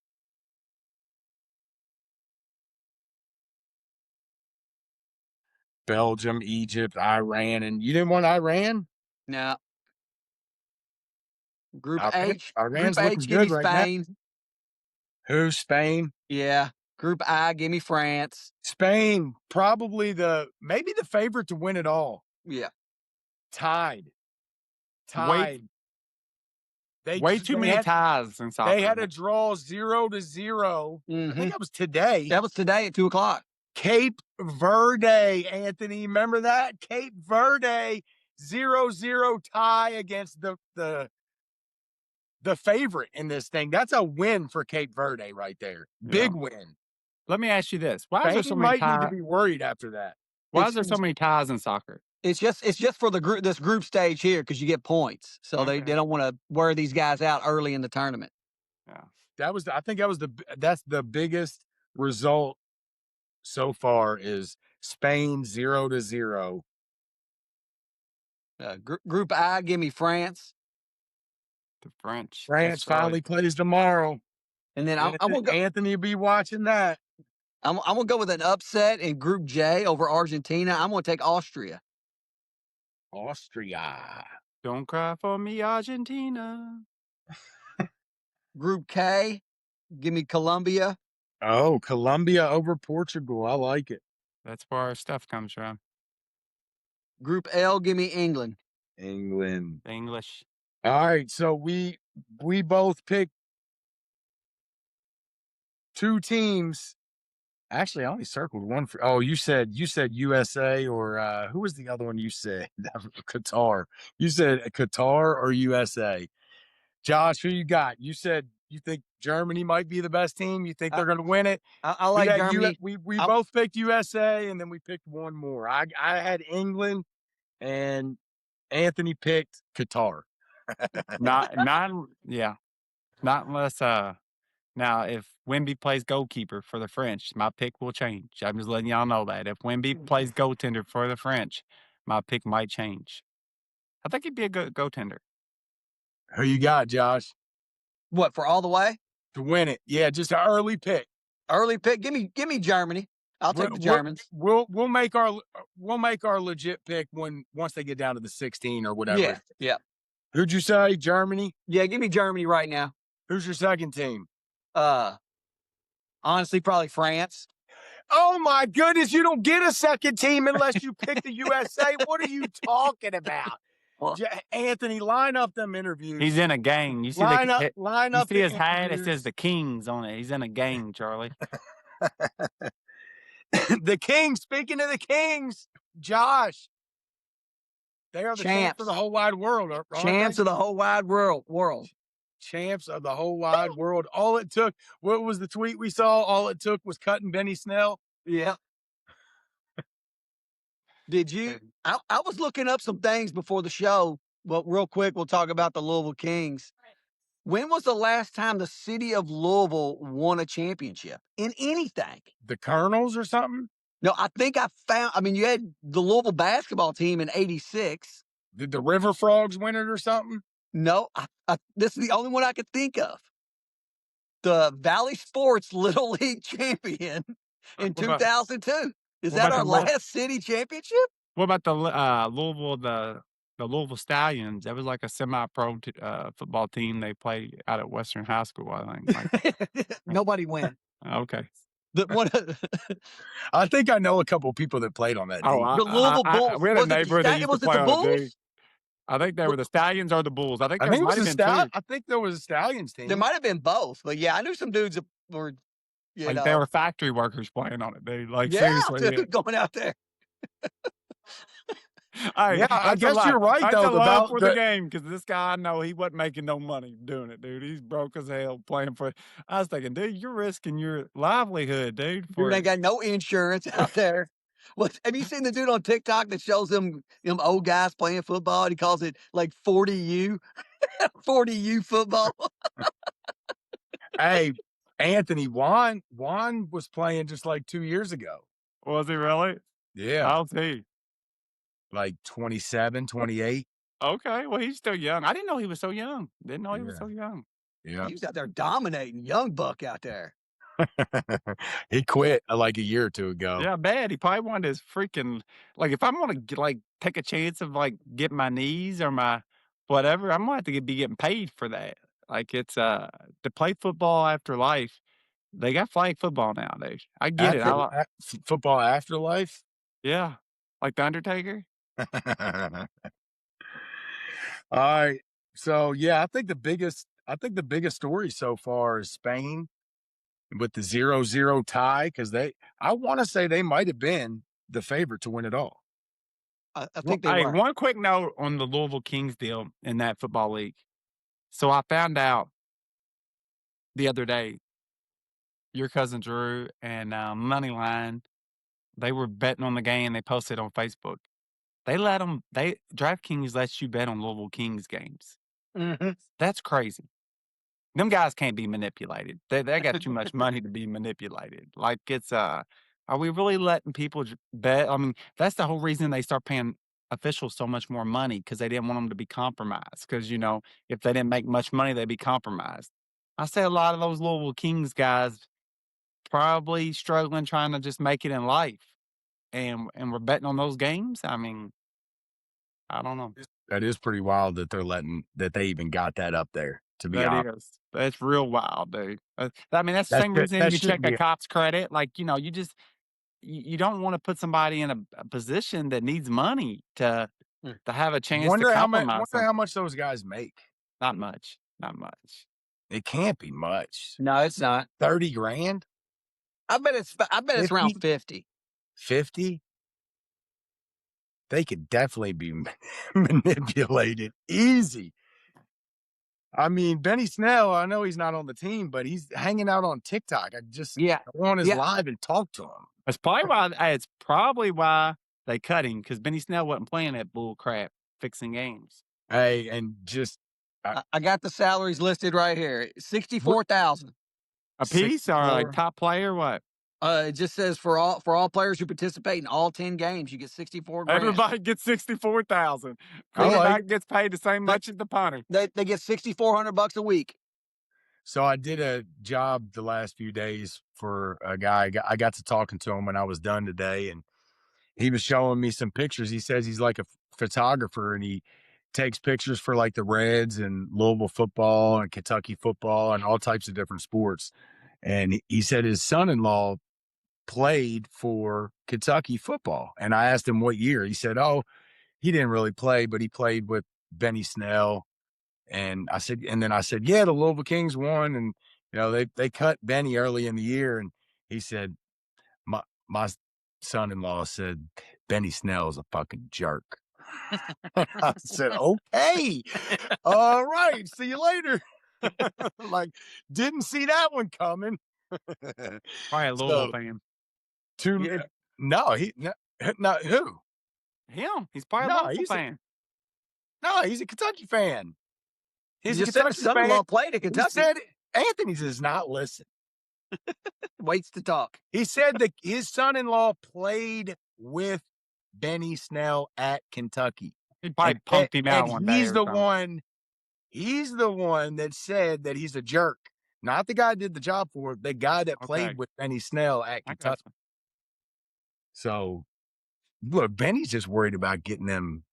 Belgium, Egypt, Iran, and you didn't want Iran? No. Group Iran's H, Group looking H, give me good right now. Spain. Who? Spain? Yeah. Group I, give me France. Spain, probably maybe the favorite to win it all. Yeah. Tied. Way too many ties in soccer. They had a draw 0-0. I think that was today. That was today at 2:00. Cape Verde, Anthony. Remember that? Cape Verde, 0-0 tie against the favorite in this thing. That's a win for Cape Verde right there. Big win. Let me ask you this: why is there so Spain many might need ties? to be worried after that. Why is there so many ties in soccer? It's just for this group stage here because you get points, so they don't want to wear these guys out early in the tournament. Yeah, that's the biggest result so far is Spain 0-0. Group I, give me France. The French. France finally plays tomorrow. And then I'm gonna go. Anthony will be watching that. I'm gonna go with an upset in Group J over Argentina. I'm gonna take Austria. Austria. Don't cry for me, Argentina. Group K, give me Colombia. Oh, Colombia over Portugal. I like it. That's where our stuff comes from. Group L, give me England. England. English. All right, so we both picked two teams. Actually, I only circled one for. Oh, you said USA or who was the other one? You said Qatar. You said Qatar or USA. Josh, who you got? You said you think Germany might be the best team. You think they're going to win it. I like Germany. We both picked USA, and then we picked one more. I had England, and Anthony picked Qatar. Not unless now if Wemby plays goalkeeper for the French, my pick will change. I'm just letting y'all know that. If Wemby plays goaltender for the French, my pick might change. I think he'd be a good goaltender. Who you got, Josh? What, for all the way? To win it. Yeah, just an early pick. Early pick. Give me Germany. I'll take the Germans. We'll make our legit pick once they get down to the 16 or whatever. Yeah. Who'd you say? Germany? Yeah, give me Germany right now. Who's your second team? Honestly, probably France. Oh my goodness, you don't get a second team unless you pick the USA. What are you talking about? Well, Anthony, line up them interviews. He's in a gang. You see line up. You see his hat? It says the Kings on it. He's in a gang, Charlie. The Kings. Speaking of the Kings, Josh, they are the champs of the whole wide world. Champs of the whole wide world. Champs of the whole wide world. All it took. What was the tweet we saw? All it took was cutting Benny Snell. Yeah. Did you? I was looking up some things before the show. Well, real quick, we'll talk about the Louisville Kings. When was the last time the city of Louisville won a championship in anything? The Colonels or something? No, I think you had the Louisville basketball team in '86. Did the River Frogs win it or something? No, this is the only one I could think of. The Valley Sports Little League champion in 2002. Is that our last city championship? What about the Louisville, the Louisville Stallions? That was like a semi-pro football team. They played out at Western High School, I think. Nobody went. Okay. I think I know a couple people that played on that team. The Louisville Bulls. We had a neighbor that used to play on the team. I think they were the Stallions or the Bulls. I think there might have been two. I think there was a Stallions team. There might have been both, but yeah, I knew some dudes that were, they were factory workers playing on it, dude. Like yeah, seriously, dude, going out there. Yeah, I that's a guess lie. you're right, That's though, a love about for the game because this guy, I know he wasn't making no money doing it, dude. He's broke as hell playing for it. I was thinking, dude, you're risking your livelihood, dude, Dude for ain't got no insurance out there. Have you seen the dude on TikTok that shows them old guys playing football? And he calls it like 40U, 40U football. Hey, Anthony, Juan was playing just like 2 years ago. Was he really? Yeah, How's he? like 27, 28. Okay, well, he's still young. I didn't know he was so young. Didn't know he was Yeah, so young. yeah. He was out there dominating, young buck out there. He quit like a year or two ago. Yeah, bad. He probably wanted his freaking like if I'm gonna like take a chance of like getting my knees or my whatever, I'm gonna have to be getting paid for that. Like it's to play football after life. They got flag football nowadays. I get it. Football afterlife. Yeah, like the Undertaker. All right. So yeah, I think the biggest story so far is Spain with the 0-0 tie because I want to say they might have been the favorite to win it all. I Well, think they hey, were. one quick note on the Louisville Kings deal in that football league. So I found out the other day, your cousin Drew and Moneyline, they were betting on the game. They posted on Facebook. DraftKings lets you bet on Louisville Kings games. Mm-hmm. That's crazy. Them guys can't be manipulated. They got too much money to be manipulated. Like it's are we really letting people bet? I mean, that's the whole reason they start paying officials so much more money because they didn't want them to be compromised. Because if they didn't make much money, they'd be compromised. I say a lot of those Louisville Kings guys probably struggling trying to just make it in life, and we're betting on those games. I mean, I don't know. That is pretty wild that that they even got that up there. To be That honest, is. That's real wild, dude. I mean, that's the same reason that you check shouldn't a be. cop's credit. Like, you don't want to put somebody in a position that needs money to have a chance to compromise Wonder how much those guys make. Not much. Not much. It can't be much. No, it's not. 30 grand, I bet it's around 50. 50. They could definitely be manipulated easy. I mean, Benny Snell, I know he's not on the team, but he's hanging out on TikTok. I go on his live and talk to him. It's probably why they cut him because Benny Snell wasn't playing that bull crap fixing games. Hey, and just I got the salaries listed right here. 64,000 a piece or like top player. What? It just says for all players who participate in all 10 games, you get 64 grand. Everybody gets 64,000. Quarterback gets paid the same much as the punter. They get $6,400 a week. So I did a job the last few days for a guy. I got to talking to him when I was done today, and he was showing me some pictures. He says he's like a photographer, and he takes pictures for like the Reds and Louisville football and Kentucky football and all types of different sports. And he said his son-in-law played for Kentucky football. And I asked him what year. He said, oh, he didn't really play, but he played with Benny Snell. And then I said, yeah, the Louisville Kings won. And, they cut Benny early in the year. And he said, my son-in-law said, Benny Snell is a fucking jerk. I said, okay, all right, see you later. Like, didn't see that one coming. Probably a Louisville fan. No, who? Him. He's probably a Louisville fan. No, he's a Kentucky fan. He's a Kentucky son-in-law played at Kentucky. He said Anthony does not listen. Waits to talk. He said that his son-in-law played with Benny Snell at Kentucky. He probably punked him out one day. He's the one that said that he's a jerk. Not the guy that did the job for it, the guy that played with Benny Snell at Kentucky. So, look, Benny's just worried about getting them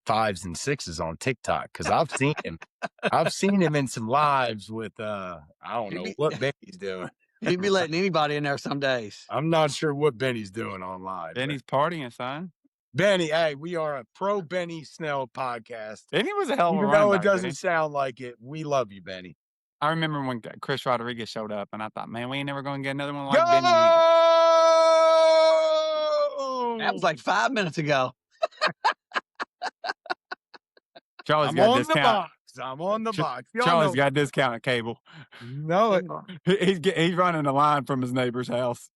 5s and 6s on TikTok because I've seen him. I've seen him in some lives with I don't know what Benny's doing. He'd be letting anybody in there some days. I'm not sure what Benny's doing online. Benny's partying, son. Benny, hey, we are a pro Benny Snell podcast. Benny was a hell of a Even though it doesn't sound like it, we love you, Benny. I remember when Chris Rodriguez showed up, and I thought, man, we ain't never going to get another one like Go! Benny either. That was like 5 minutes ago. Charlie's I'm got on discount. the box. I'm on the box. Charlie's got discounted cable. No, He's running a line from his neighbor's house.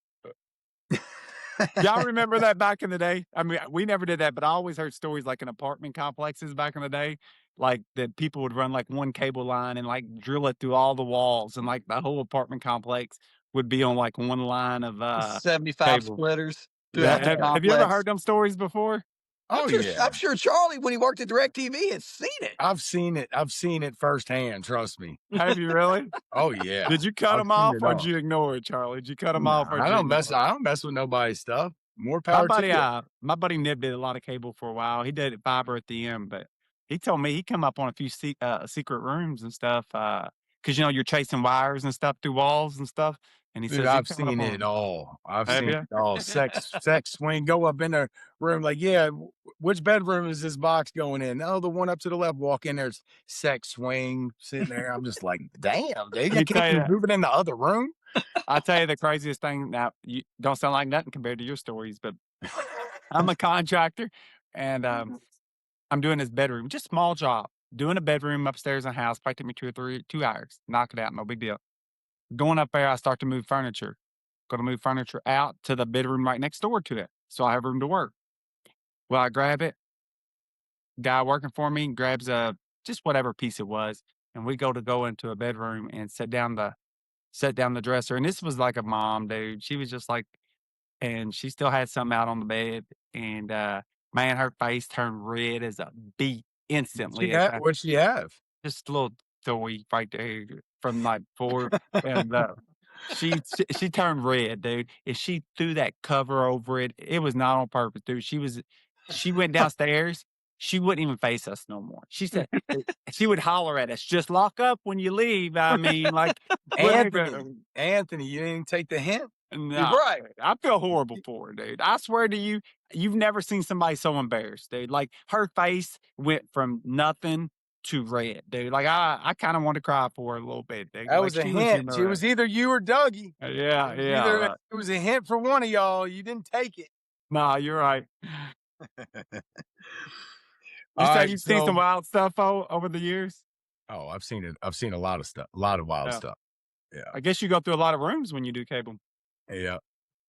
Y'all remember that back in the day? I mean, we never did that, but I always heard stories like in apartment complexes back in the day, like that people would run like one cable line and like drill it through all the walls, and like the whole apartment complex would be on like one line of 75 cable. splitters throughout the complex. Have you ever heard them stories before? Oh, I'm sure Charlie, when he worked at DirecTV, has seen it. I've seen it. I've seen it firsthand. Trust me. Have you really? Oh yeah. Did you cut them off or did you ignore it, Charlie? Did you cut them off? Or I don't mess with nobody's stuff. More my power buddy, to you. my buddy Nib did a lot of cable for a while. He did fiber at the end, but he told me he come up on a few secret rooms and stuff. Because you're chasing wires and stuff through walls and stuff. And he Dude, says, I've seen it all. I've Have seen ya? it all. Sex swing. Go up in a room like, yeah, which bedroom is this box going in? Oh, the one up to the left. Walk in, there's sex swing sitting there. I'm just like, damn, dude, you can't move it in the other room. I'll tell you the craziest thing. Now, you don't sound like nothing compared to your stories, but I'm a contractor and I'm doing this bedroom, just small job, doing a bedroom upstairs in a house. Probably took me 2 hours, knock it out, no big deal. Going up there, I start to move furniture. Going to move furniture out to the bedroom right next door to it, so I have room to work. Well, I grab it. Guy working for me grabs just whatever piece it was, and we go into a bedroom and set down the dresser. And this was like a mom, dude. She was just like, and she still had something out on the bed, and man, her face turned red as a beet instantly. What'd she have? Just a little toy right there from like 4, and she turned red, dude. And she threw that cover over it. It was not on purpose, dude. She went downstairs. She wouldn't even face us no more. She said she would holler at us, just lock up when you leave. I mean, like Anthony, you didn't take the hint. No, right. I feel horrible for her, dude. I swear to you, you've never seen somebody so embarrassed, dude. Like her face went from nothing to red, dude. Like I kind of want to cry for her a little bit, dude. That was a hint. It was either you or Dougie. Yeah. It was a hint for one of y'all. You didn't take it. Nah, you're right. You say you've seen some wild stuff over the years? Oh, I've seen it. I've seen a lot of stuff. A lot of wild stuff. Yeah. I guess you go through a lot of rooms when you do cable. Yeah.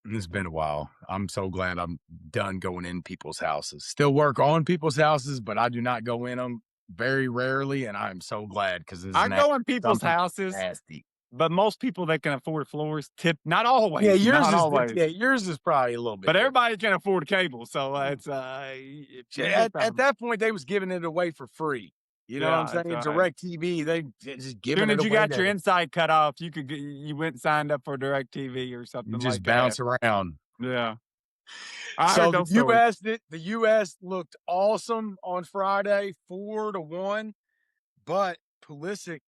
It's been a while. I'm so glad I'm done going in people's houses. Still work on people's houses, but I do not go in them very rarely, and I'm so glad because I go in people's houses, nasty. But most people that can afford floors tip, not always. Yeah, yours is probably a little bit. But everybody can afford cable, so it's at that point they was giving it away for free. You know what I'm saying? DirecTV, they just giving it away. As soon as you got your inside cut off, you went and signed up for DirecTV or something. You just bounce around. Yeah. So the U.S. looked awesome on Friday, 4-1, but Pulisic,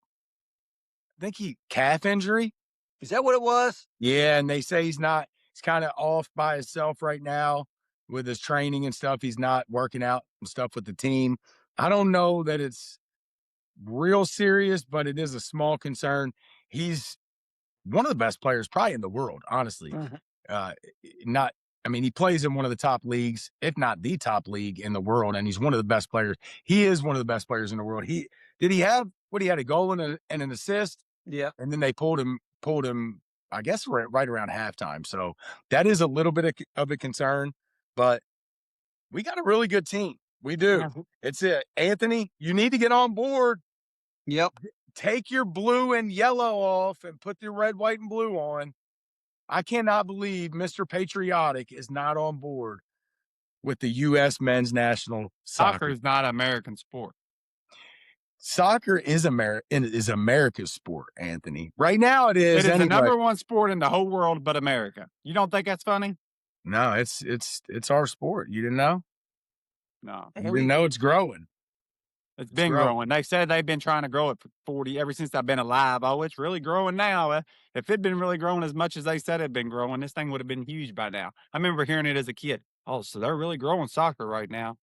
I think calf injury. Is that what it was? Yeah, and they say he's kind of off by himself right now with his training and stuff. He's not working out and stuff with the team. I don't know that it's real serious, but it is a small concern. He's one of the best players probably in the world, honestly. He plays in one of the top leagues, if not the top league in the world, and he's one of the best players. He is one of the best players in the world. He had a goal and an assist. Yeah. And then they pulled him, I guess, right around halftime. So that is a little bit of a concern, but we got a really good team. We do. It's it. Anthony, you need to get on board. Yep. Take your blue and yellow off and put the red, white, and blue on. I cannot believe Mr. Patriotic is not on board with the U.S. men's national soccer. Soccer is not an American sport. Soccer is America's sport, Anthony. Right now it is. It is the number one sport in the whole world but America. You don't think that's funny? No, it's our sport. You didn't know? No. You didn't know it's growing. It's been growing. They said they've been trying to grow it for ever since I've been alive. Oh, it's really growing now. If it'd been really growing as much as they said it'd been growing, this thing would have been huge by now. I remember hearing it as a kid. Oh, so they're really growing soccer right now.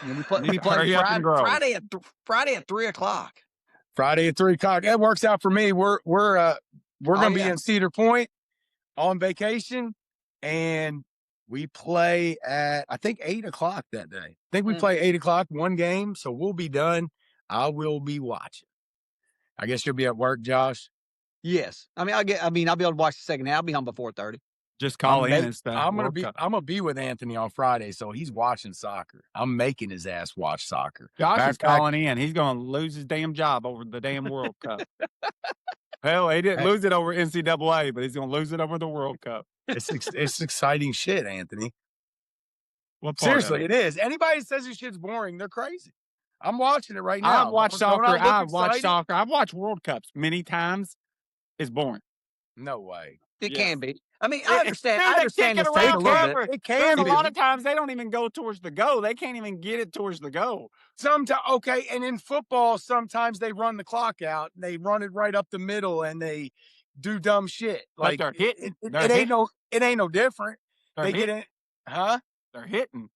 And we play Friday at 3:00. Friday at 3:00. That works out for me. We're gonna be in Cedar Point on vacation, and We play at, I think, 8 o'clock that day. I think we play 8 o'clock, one game, so we'll be done. I will be watching. I guess you'll be at work, Josh? Yes. I mean, I'll be able to watch the second half. I'll be home before 30. Just call in and stuff. I'm gonna be with Anthony on Friday, so he's watching soccer. I'm making his ass watch soccer. Josh is calling in. He's gonna lose his damn job over the damn World Cup. Hell, he didn't lose it over NCAA, but he's gonna lose it over the World Cup. It's exciting shit, Anthony. What part Seriously, it is. Anybody that says this shit's boring, they're crazy. I'm watching it right now. I've watched soccer. I've watched World Cups many times. It's boring. No way. It can be. I mean, I understand. I understand this take a little bit. It can be. A lot of times they don't even go towards the goal. They can't even get it towards the goal. Sometimes, okay, and in football, sometimes they run the clock out. And they run it right up the middle, and they do dumb shit. Like they're hitting. It ain't no different. They get in, huh? They're hitting.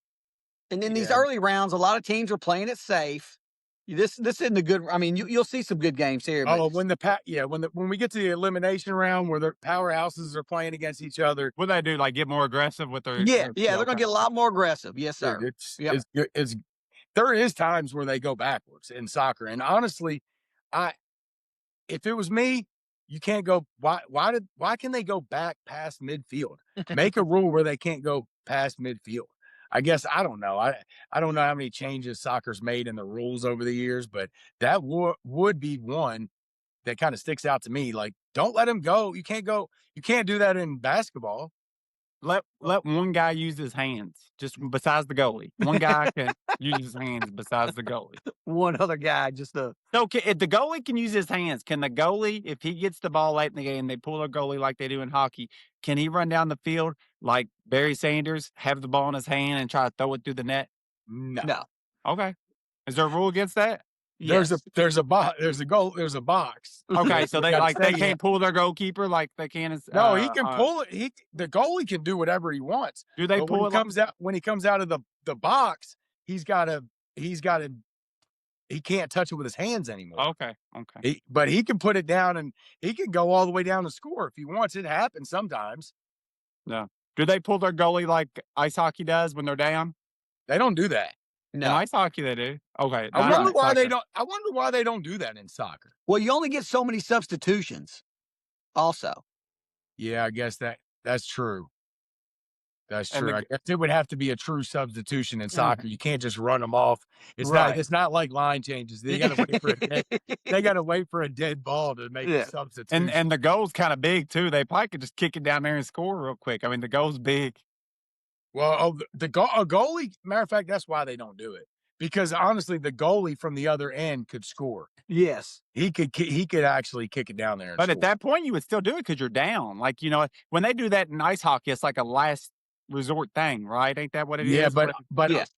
And in these early rounds, a lot of teams are playing it safe. This isn't a good. I mean, you'll see some good games here. Oh, when we get to the elimination round where the powerhouses are playing against each other, what they do? Like get more aggressive with their they're gonna get a lot more aggressive. Yes, sir. Dude, there is times where they go backwards in soccer, and honestly, if it was me, you can't go. Why can they go back past midfield? Make a rule where they can't go past midfield. I guess I don't know. I don't know how many changes soccer's made in the rules over the years, but that would be one that kind of sticks out to me. Like, don't let him go. You can't go. You can't do that in basketball. Let one guy use his hands, just besides the goalie. One guy can use his hands besides the goalie. One other guy just So if the goalie can use his hands, can the goalie, if he gets the ball late in the game, they pull a goalie like they do in hockey, can he run down the field like Barry Sanders, have the ball in his hand and try to throw it through the net? No. Okay. Is there a rule against that? There's a box. There's a box. Okay, so they can't pull their goalkeeper like they can. No, he can pull it. The goalie can do whatever he wants. Do they pull it? When he comes out of the box, he can't touch it with his hands anymore. Okay. But he can put it down and he can go all the way down to score if he wants. It happens sometimes. No. Do they pull their goalie like ice hockey does when they're down? They don't do that. No. In ice hockey they do. Okay. I wonder why they don't do that in soccer. Well, you only get so many substitutions. Also. Yeah, I guess that's true. That's true. I guess it would have to be a true substitution in soccer. You can't just run them off. It's not like line changes. They got to wait for a dead ball to make a substitution. And the goal's kind of big too. They probably could just kick it down there and score real quick. I mean, the goal's big. Well, a goalie, matter of fact, that's why they don't do it. Because honestly, the goalie from the other end could score. Yes. He could actually kick it down there. But at that point, you would still do it because you're down. Like, when they do that in ice hockey, it's like a last resort thing, right? Ain't that what it is? Yeah, but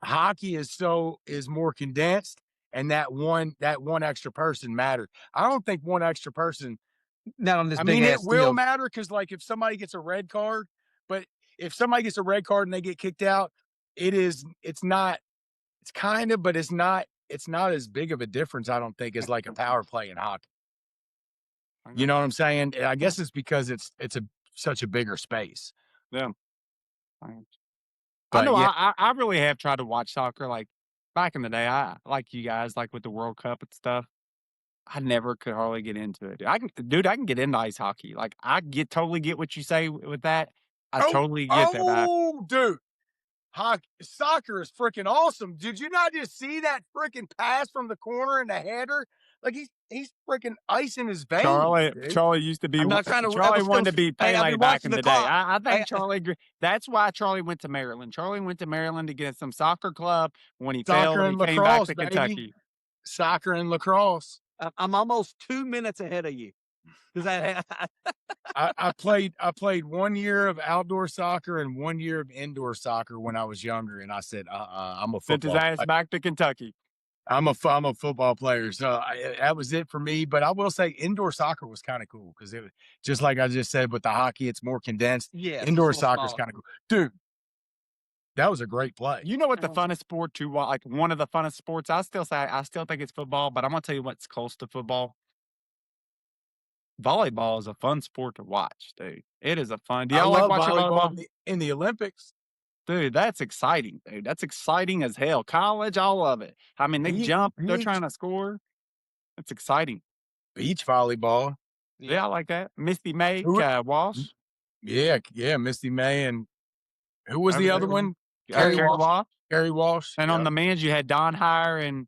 hockey is more condensed, and that one extra person mattered. I don't think one extra person. Not on this. It will matter because, like, if somebody gets a red card, but if somebody gets a red card and they get kicked out, it's not as big of a difference, I don't think, as like a power play in hockey. You know what I'm saying? I guess it's because it's such a bigger space. Yeah. But I really have tried to watch soccer. Like back in the day, I like you guys, like with the World Cup and stuff. I never could hardly get into it. I can get into ice hockey. Like totally get what you say with that. I totally get that. Oh, dude. Soccer is freaking awesome. Did you not just see that freaking pass from the corner and the header? Like he's freaking icing his veins. Charlie used to be. Charlie wanted to be Pele back in the day. I think Charlie. That's why Charlie went to Maryland. Charlie went to Maryland to get some soccer club. When he failed, he came back to Kentucky. Soccer and lacrosse. I'm almost 2 minutes ahead of you. Does that? I played 1 year of outdoor soccer and 1 year of indoor soccer when I was younger, and I said, I'm a football. Sent his ass back to Kentucky. I'm a football player, so that was it for me. But I will say, indoor soccer was kind of cool because it was just like I just said with the hockey, it's more condensed. Yeah, indoor soccer is kind of cool, dude. That was a great play. You know what the funnest sport to like one of the funnest sports? I still think it's football, but I'm gonna tell you what's close to football. Volleyball is a fun sport to watch, dude. It is a fun. Do y'all like watching volleyball in the Olympics? Dude, that's exciting, dude. That's exciting as hell. College, all of it. I mean, they jump. They're trying to score. It's exciting. Beach volleyball. Yeah, I like that. Misty May, Who- Walsh. Yeah, Misty May. And who was Over the there. other one? Kerry Walsh. Kerry Walsh. And on the men's, you had Don Hire, and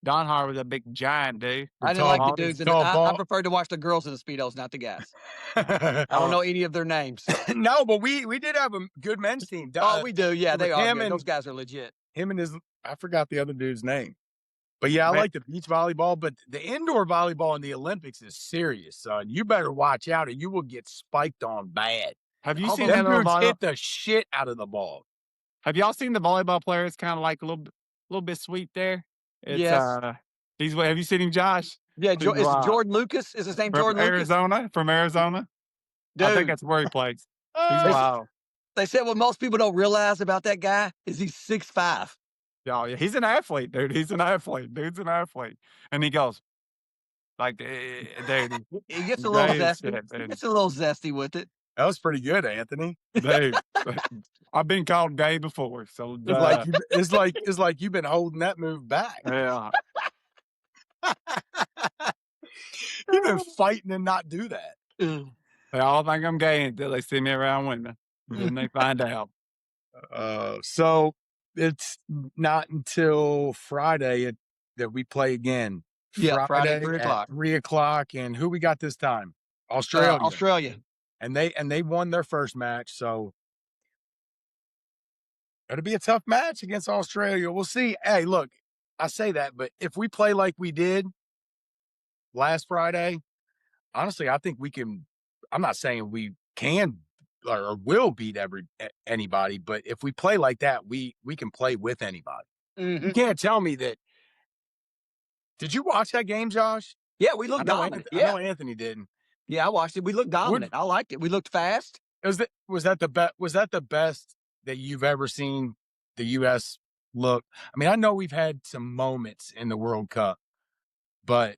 Don Hire was a big giant, dude. I didn't like the dudes. I preferred to watch the girls in the Speedos, not the guys. I don't know any of their names. No, but we did have a good men's team. Oh, we do. Yeah, they are. And Those guys are legit. Him and I forgot the other dude's name. But yeah, I like the beach volleyball, but the indoor volleyball in the Olympics is serious, son. You better watch out or you will get spiked on bad. Have you seen that little dudes hit the shit out of the ball? Have y'all seen the volleyball player? It's kind of like a little bit sweet there. It's, yes. Have you seen him, Josh? Yeah, is it Jordan Lucas? Is his name Jordan Lucas? From Arizona. Dude. I think that's where he plays. He's wild. They said what most people don't realize about that guy is he's 6'5". Oh, yeah, he's an athlete, dude. He's an athlete. Dude's an athlete. And he goes, like, dude. He gets a little zesty. He gets a little zesty with it. That was pretty good, Anthony. Dude, I've been called gay before, so it's like you've been holding that move back. Yeah. You've been fighting to not do that. They all think I'm gay until they see me around women. Then they find out. So it's not until Friday that we play again. Yeah, Friday 3 o'clock. 3 o'clock. And who we got this time? Australia. Australia. And they won their first match, so it'll be a tough match against Australia. We'll see. Hey, look, I say that, but if we play like we did last Friday, honestly, I think we can. I'm not saying we can or will beat anybody, but if we play like that, we can play with anybody. Mm-hmm. You can't tell me that. Did you watch that game, Josh? Yeah, we looked dominant. I know Anthony didn't. Yeah, I watched it. We looked dominant. I liked it. We looked fast. Was that the best that you've ever seen the U.S. look? I mean, I know we've had some moments in the World Cup, but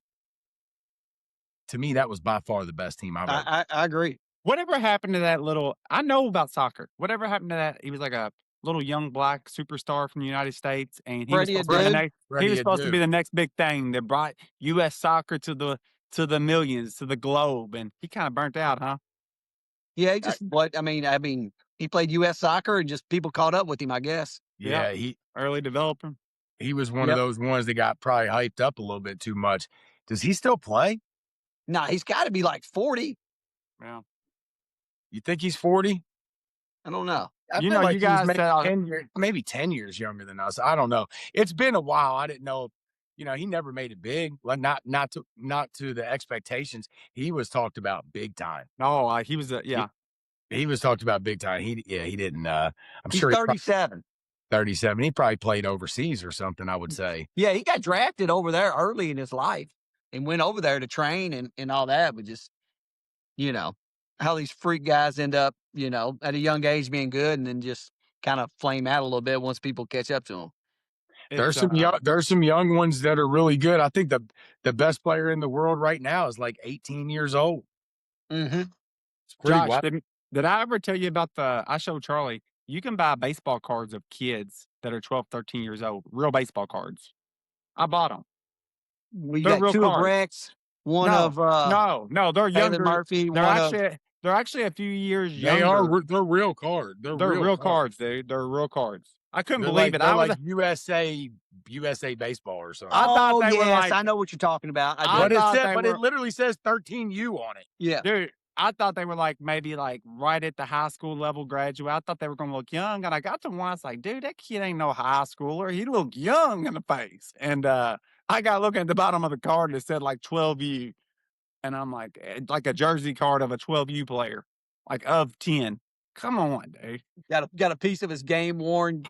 to me, that was by far the best team I've ever. I agree. Whatever happened to that little? I know about soccer. Whatever happened to that? He was like a little young black superstar from the United States, and he was supposed to be the next big thing that brought U.S. soccer to the millions, to the globe, and he kind of burnt out, huh? Yeah, he just I mean, he played U.S. soccer, and just people caught up with him, I guess. Yeah, he early developer. He was one of those ones that got probably hyped up a little bit too much. Does he still play? Nah, he's got to be like 40. Yeah. You think he's 40? I don't know. You guys maybe 10 years younger than us. I don't know. It's been a while. I didn't know. He never made it big. Like not to the expectations. He was talked about big time. Oh, he was He was talked about big time. He didn't. I'm sure he's 37. 37. He probably played overseas or something, I would say. Yeah, he got drafted over there early in his life and went over there to train and all that. But just, how these freak guys end up, at a young age being good and then just kind of flame out a little bit once people catch up to them. There's some young ones that are really good. I think the best player in the world right now is like 18 years old. Mm-hmm. It's pretty Josh, did I ever tell you about I showed Charlie, you can buy baseball cards of kids that are 12, 13 years old, real baseball cards. I bought them. We got two of Rex, one of no, they're younger. Murphy. They're actually a few years younger. They're real cards. They're real cards, dude. They're real cards. I couldn't believe it. I was like USA baseball or something. I thought they were I know what you're talking about. But it literally says 13U on it. Yeah, dude. I thought they were maybe right at the high school level graduate. I thought they were going to look young. And I got to one, I was like, dude, that kid ain't no high schooler. He looked young in the face. And I got looking at the bottom of the card and it said 12U. And I'm like a jersey card of a 12U player, of 10. Come on, dude. Got a piece of his game worn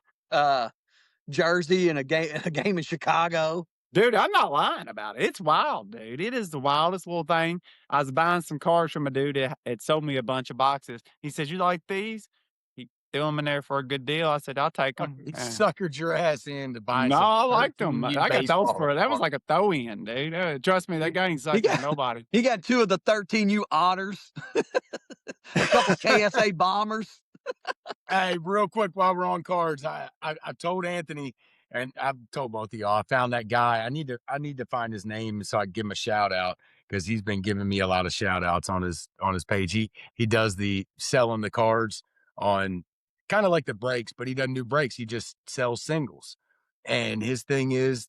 jersey in a game in Chicago. Dude, I'm not lying about it. It's wild, dude. It is the wildest little thing. I was buying some cards from a dude that had sold me a bunch of boxes. He says, "You like these?" He threw them in there for a good deal. I said, "I'll take them." He suckered your ass into buying. No, I liked them. I got those for it. That was like a throw-in, dude. Trust me, that guy ain't sucking nobody. He got two of the 13U Otters, a couple KSA Bombers. Hey, real quick while we're on cards, I told Anthony, and I've told both of y'all, I found that guy. I need to find his name so I can give him a shout out because he's been giving me a lot of shout outs on his page. He does the selling the cards on kind of like the breaks, but he doesn't do breaks. He just sells singles. And his thing is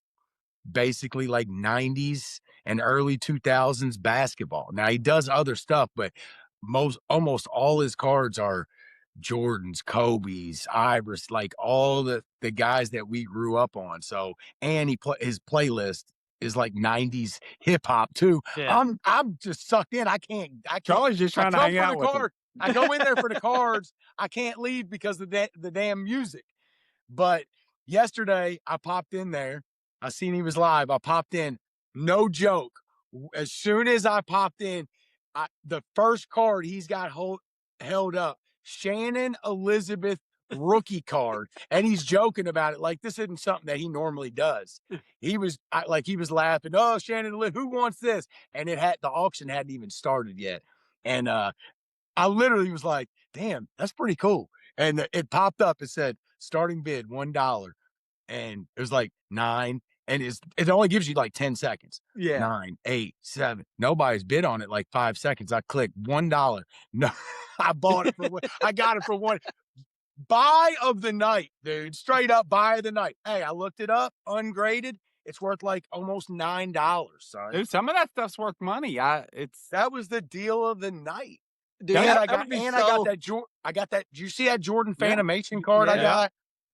basically like 90s and early 2000s basketball. Now he does other stuff, but almost all his cards are Jordans, Kobe's, Iverson, like all the guys that we grew up on. So, and his playlist is like 90s hip hop too. Yeah. I'm just sucked in. I can't. Charlie's just trying to hang out with him. I go in there for the cards. I can't leave because of the damn music. But yesterday I popped in there. I seen he was live. I popped in. No joke. As soon as I popped in, the first card he's got held up, Shannon Elizabeth rookie card, and he's joking about it like this isn't something that he normally does. He was laughing. Oh, Shannon, who wants this? And the auction hadn't even started yet, and I literally was like, "Damn, that's pretty cool." And it popped up. It said starting bid $1, and it was like 9. And it only gives you like 10 seconds. Yeah. 9, 8, 7. Nobody's bid on it like 5 seconds. I clicked $1. No, I bought it for one. I got it for one. Buy of the night, dude. Straight up buy of the night. Hey, I looked it up, ungraded. It's worth like almost $9, son. Dude, some of that stuff's worth money. That was the deal of the night. Dude, I got that. Did you see that Jordan Fanimation card I got?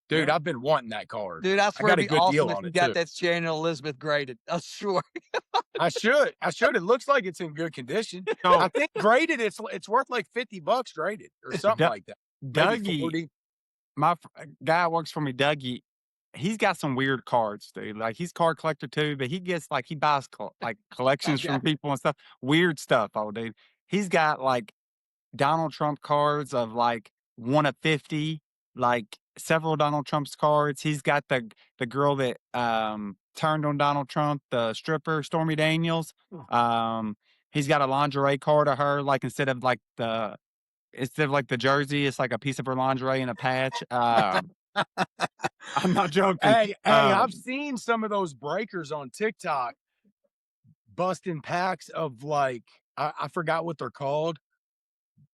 Dude, I've been wanting that card. Dude, I swear got a it'd be good awesome deal if on you it, got too. that Shannon Elizabeth graded. I swear. I should. It looks like it's in good condition. I think graded, it's worth like $50 graded or something like that. Dougie, my guy works for me, Dougie. He's got some weird cards, dude. Like he's a card collector too, but he buys like collections from people and stuff. Weird stuff, dude. He's got like Donald Trump cards of like 1 of 50, like several Donald Trump's cards. He's got the girl that turned on Donald Trump, the stripper Stormy Daniels. He's got a lingerie card of her, like instead of like the jersey, it's like a piece of her lingerie in a patch. I'm not joking. Hey, I've seen some of those breakers on TikTok busting packs of like I forgot what they're called,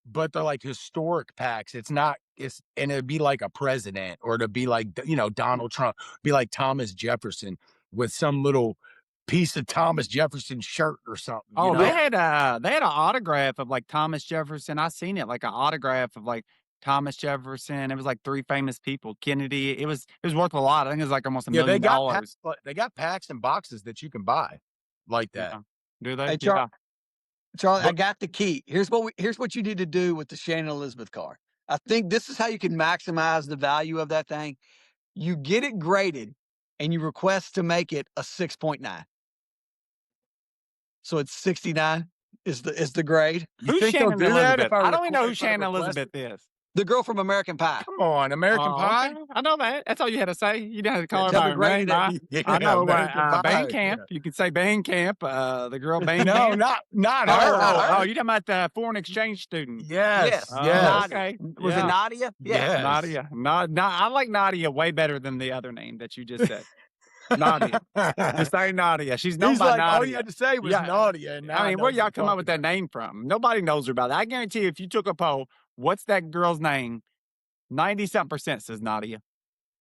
but they're like historic packs. And it'd be like a president, or it'd be like, Donald Trump, be like Thomas Jefferson with some little piece of Thomas Jefferson shirt or something. Oh, they had an autograph of like Thomas Jefferson. I seen it, like an autograph of like Thomas Jefferson. It was like 3 famous people. Kennedy. It was worth a lot. I think it was like almost $1 million. They got packs and boxes that you can buy like that. Yeah. Do they? Hey, Charlie, I got the key. Here's what you need to do with the Shannon Elizabeth card. I think this is how you can maximize the value of that thing. You get it graded and you request to make it a 6.9. So it's 69 is the grade. Who's Shannon Elizabeth? I don't even know who Shannon Elizabeth is. The girl from American Pie. Come on, American Pie. Okay. I know that. That's all you had to say. You didn't have to call Tell her me by her name. I know. Bane Camp. Yeah. You could say Bane Camp. The girl Bane No, Camp. not her. Oh, you talking about the foreign exchange student? Yes. Okay. Was it Nadia? Yes. Nadia. I like Nadia way better than the other name that you just said. Nadia. Just say Nadia. She's known by Nadia. All you had to say was Nadia. And I mean, where y'all come up with that name from? Nobody knows her about that. I guarantee you, if you took a poll, what's that girl's name? 90-something% says Nadia.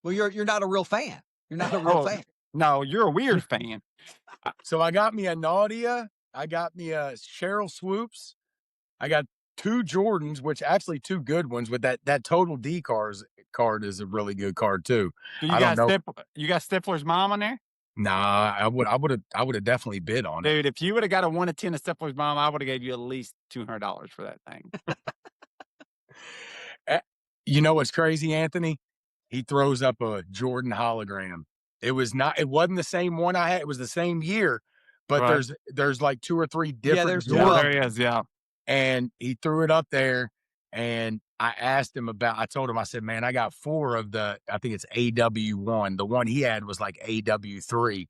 Well, you're not a real fan. You're not a real fan. No, you're a weird fan. So I got me a Nadia. I got me a Cheryl Swoops. I got 2 Jordans, which actually 2 good ones. With that Total D card is a really good card too. You got Stifler's mom on there? Nah, I would have definitely bid on it. Dude, if you would have got a 1 of 10 of Stifler's mom, I would have gave you at least $200 for that thing. You know what's crazy, Anthony? He throws up a Jordan hologram. It wasn't the same one I had. It was the same year, but right. there's like 2 or 3 different. There's there he is, yeah. And he threw it up there, and I asked him I told him, I said, man, I got 4 of I think it's AW1. The one he had was like AW3.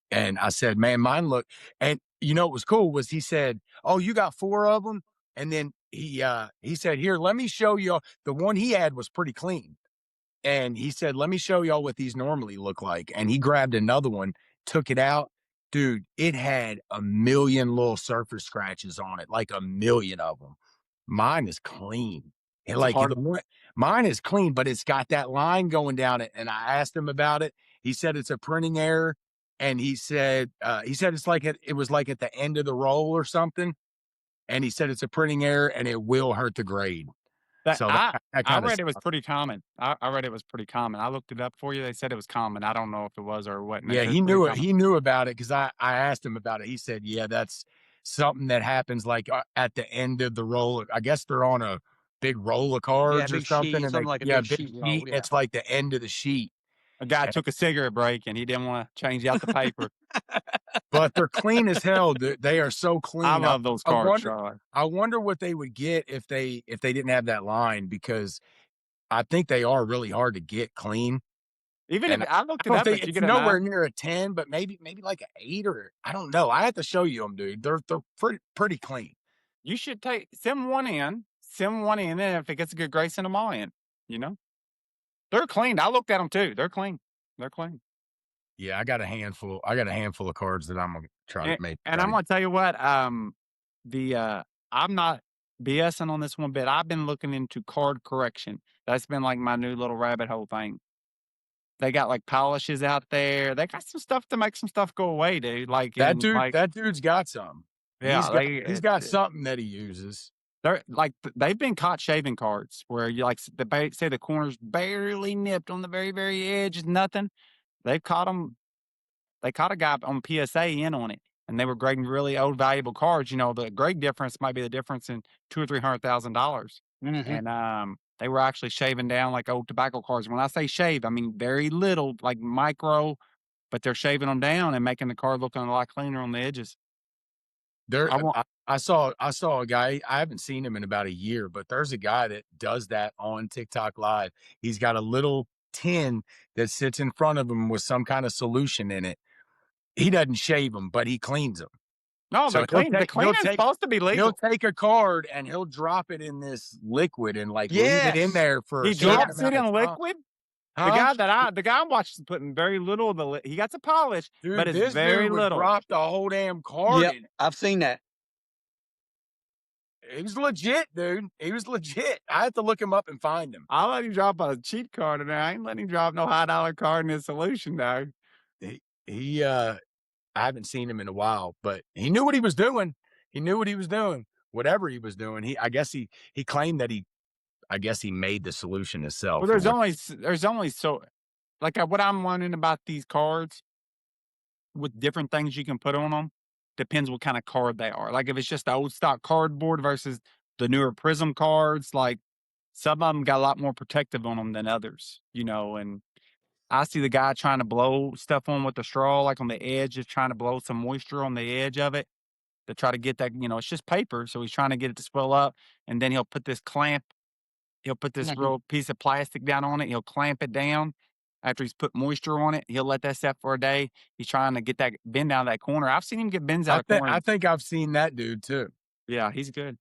And I said, man, mine look, and you know what was cool was he said, oh, you got 4 of them? And then he said, "Here, let me show you." The one he had was pretty clean. And he said, "Let me show y'all what these normally look like." And he grabbed another one, took it out. Dude, it had a million little surface scratches on it, like a million of them. Mine is clean. And like mine is clean, but it's got that line going down it. And I asked him about it. He said it's a printing error. And he said it's like it was like at the end of the roll or something. And he said it's a printing error and it will hurt the grade. So that I read it was pretty common. I read it was pretty common. I looked it up for you. They said it was common. I don't know if it was or what. Yeah, he knew it. He knew about it because I asked him about it. He said, "Yeah, that's something that happens like at the end of the roll. I guess they're on a big roll of cards or something, and like a big sheet roll. It's like the end of the sheet." A guy took a cigarette break and he didn't want to change out the paper. But they're clean as hell. They are so clean. I love those cards. I wonder what they would get if they didn't have that line, because I think they are really hard to get clean. Even if I looked it up, it's nowhere near a 10, but maybe like an 8, or I don't know. I have to show you them, dude. They're pretty clean. You should send one in, and if it gets a good grace, send them all in. You know, they're clean. I looked at them too. They're clean. They're clean. Yeah, I got a handful of cards that I'm gonna try to make. And I'm gonna tell you what, I'm not BSing on this one bit. I've been looking into card correction. That's been like my new little rabbit hole thing. They got like polishes out there. They got some stuff to make some stuff go away, dude. Like that dude's got some. Yeah, he's got something that he uses. They're like they've been caught shaving cards where you like say the corner's barely nipped on the very very edge, is nothing. They've caught them. They caught a guy on PSA in on it, and they were grading really old valuable cards. You know, the grade difference might be the difference in $200,000 or $300,000, and they were actually shaving down like old tobacco cards. When I say shave, I mean very little, like micro, but they're shaving them down and making the card looking a lot cleaner on the edges. I saw a guy. I haven't seen him in about a year, but there's a guy that does that on TikTok Live. He's got a little tin that sits in front of him with some kind of solution in it. He doesn't shave them, but he cleans them. No, so the cleaning's supposed to be legal. He'll take a card and he'll drop it in this liquid and like leave it in there for. He drops it in liquid. Huh? The guy I'm watching is putting very little of the. He got some polish, dude, but it's very little. Drop the whole damn card. Yep, in it. I've seen that. He was legit, dude. He was legit. I have to look him up and find him. I'll let him drop a cheap card in there. I ain't letting him drop no $high card in his solution, dog. I haven't seen him in a while, but he knew what he was doing. He knew what he was doing. Whatever he was doing, I guess he claimed that he made the solution himself. Well, there's only so, like what I'm learning about these cards with different things you can put on them depends what kind of card they are. Like if it's just the old stock cardboard versus the newer Prism cards, like some of them got a lot more protective on them than others, you know, and I see the guy trying to blow stuff on with the straw, like on the edge, just trying to blow some moisture on the edge of it to try to get that, you know, it's just paper. So he's trying to get it to swell up. And then he'll put this real piece of plastic down on it. He'll clamp it down. After he's put moisture on it, he'll let that set for a day. He's trying to get that bend out of that corner. I've seen him get bends out of corners. I think I've seen that dude too. Yeah, he's good.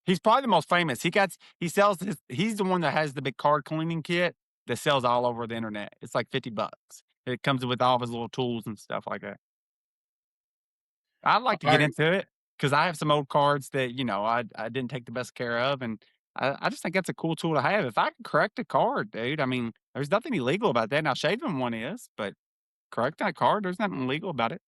He's probably the most famous. He's the one that has the big card cleaning kit that sells all over the internet. It's like $50. It comes with all of his little tools and stuff like that. I'd like to get into it because I have some old cards that, you know, I didn't take the best care of. And I just think that's a cool tool to have. If I could correct a card, dude, I mean, there's nothing illegal about that. Now, shaving one is, but correcting a card, there's nothing illegal about it.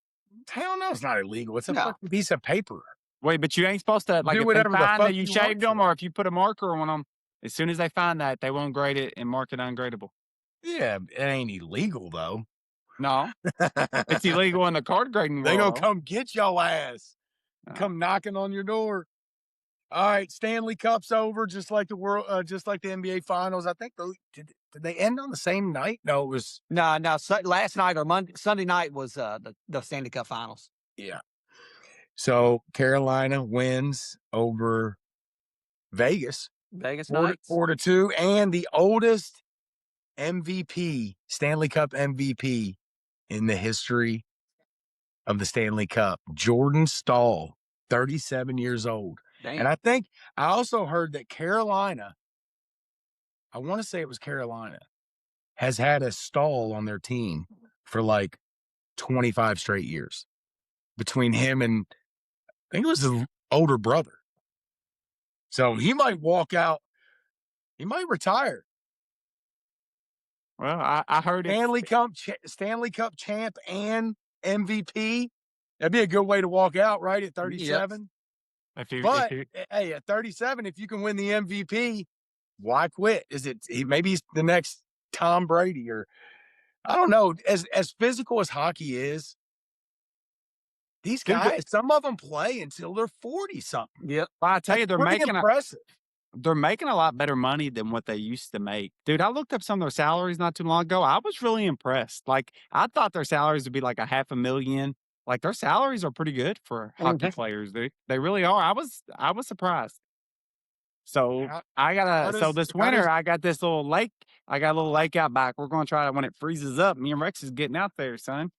Hell no, it's not illegal. It's a fucking piece of paper. Wait, but you ain't supposed to, like, do if whatever they find that you you shaved them or if you put a marker on them, as soon as they find that, they won't grade it and mark it ungradable. Yeah, it ain't illegal, though. No. It's illegal in the card grading world. They gonna come get your ass. Come knocking on your door. All right, Stanley Cup's over, just like the NBA Finals. I think did they end on the same night? No, it was no. Last night or Sunday night was the Stanley Cup Finals. Yeah. So Carolina wins over Vegas. Vegas Knights 4-2, and the oldest MVP, Stanley Cup MVP in the history of the Stanley Cup, Jordan Staal, 37 years old. And I also heard that Carolina, I want to say it was Carolina, has had a stall on their team for like 25 straight years between him and I think it was his older brother. So he might walk out. He might retire. Well, I heard Stanley Cup champ and MVP. That'd be a good way to walk out, right, at 37. Yep. Hey, at 37, if you can win the MVP, why quit? Maybe he's the next Tom Brady or I don't know. As physical as hockey is, these guys, some of them play until they're 40 something. Yep. I tell you, they're making impressive. They're making a lot better money than what they used to make. Dude, I looked up some of their salaries not too long ago. I was really impressed. Like, I thought their salaries would be like $500,000. Like, their salaries are pretty good for hockey players. They really are. I was surprised. So this winter I got this little lake. I got a little lake out back. We're gonna try it when it freezes up. Me and Rex is getting out there, son.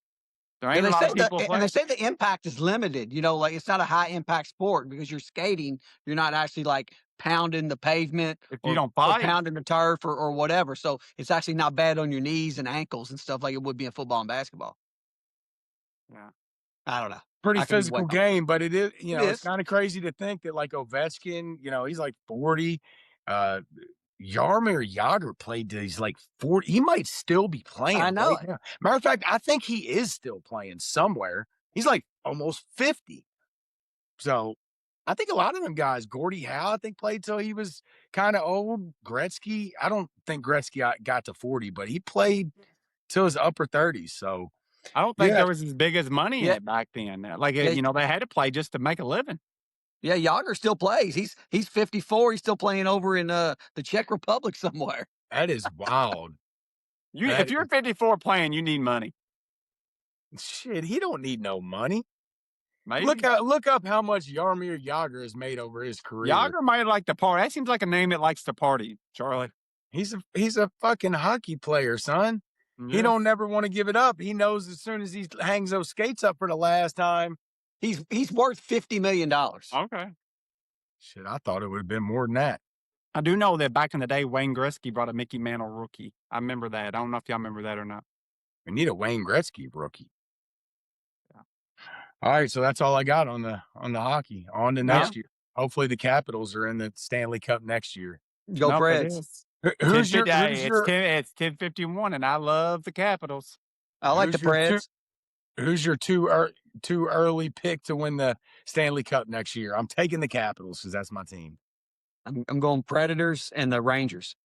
There ain't a lot of people playing. And they say the impact is limited. You know, like it's not a high impact sport because you're skating. You're not actually like pounding the pavement if you don't fight. Or pounding the turf or whatever. So it's actually not bad on your knees and ankles and stuff like it would be in football and basketball. Yeah. I don't know. Pretty physical game, but it is, it's kind of crazy to think that like Ovechkin, he's like 40. Jaromir Jagr played till he's like 40. He might still be playing. I know. Right now. Matter of fact, I think he is still playing somewhere. He's like almost 50. So I think a lot of them guys, Gordie Howe, I think played till he was kind of old. Gretzky, I don't think Gretzky got to 40, but he played till his upper 30s. So I don't think there was as big as money in it back then. Like, they had to play just to make a living. Yeah, Jagr still plays. He's 54. He's still playing over in the Czech Republic somewhere. That is wild. If you're 54 playing, you need money. Shit, he don't need no money. Maybe. Look up how much Jaromir Jagr has made over his career. Jagr might like to party. That seems like a name that likes to party, Charlie. He's a fucking hockey player, son. Yes. He don't never want to give it up. He knows as soon as he hangs those skates up for the last time, he's worth $50 million. Okay. Shit, I thought it would have been more than that. I do know that back in the day, Wayne Gretzky brought a Mickey Mantle rookie. I remember that. I don't know if y'all remember that or not. We need a Wayne Gretzky rookie. Yeah. All right, so that's all I got on the hockey. On to next year. Hopefully the Capitals are in the Stanley Cup next year. Go Preds. It's 10:51, and I love the Capitals. I like the Preds. Who's your too early pick to win the Stanley Cup next year? I'm taking the Capitals because that's my team. I'm going Predators and the Rangers.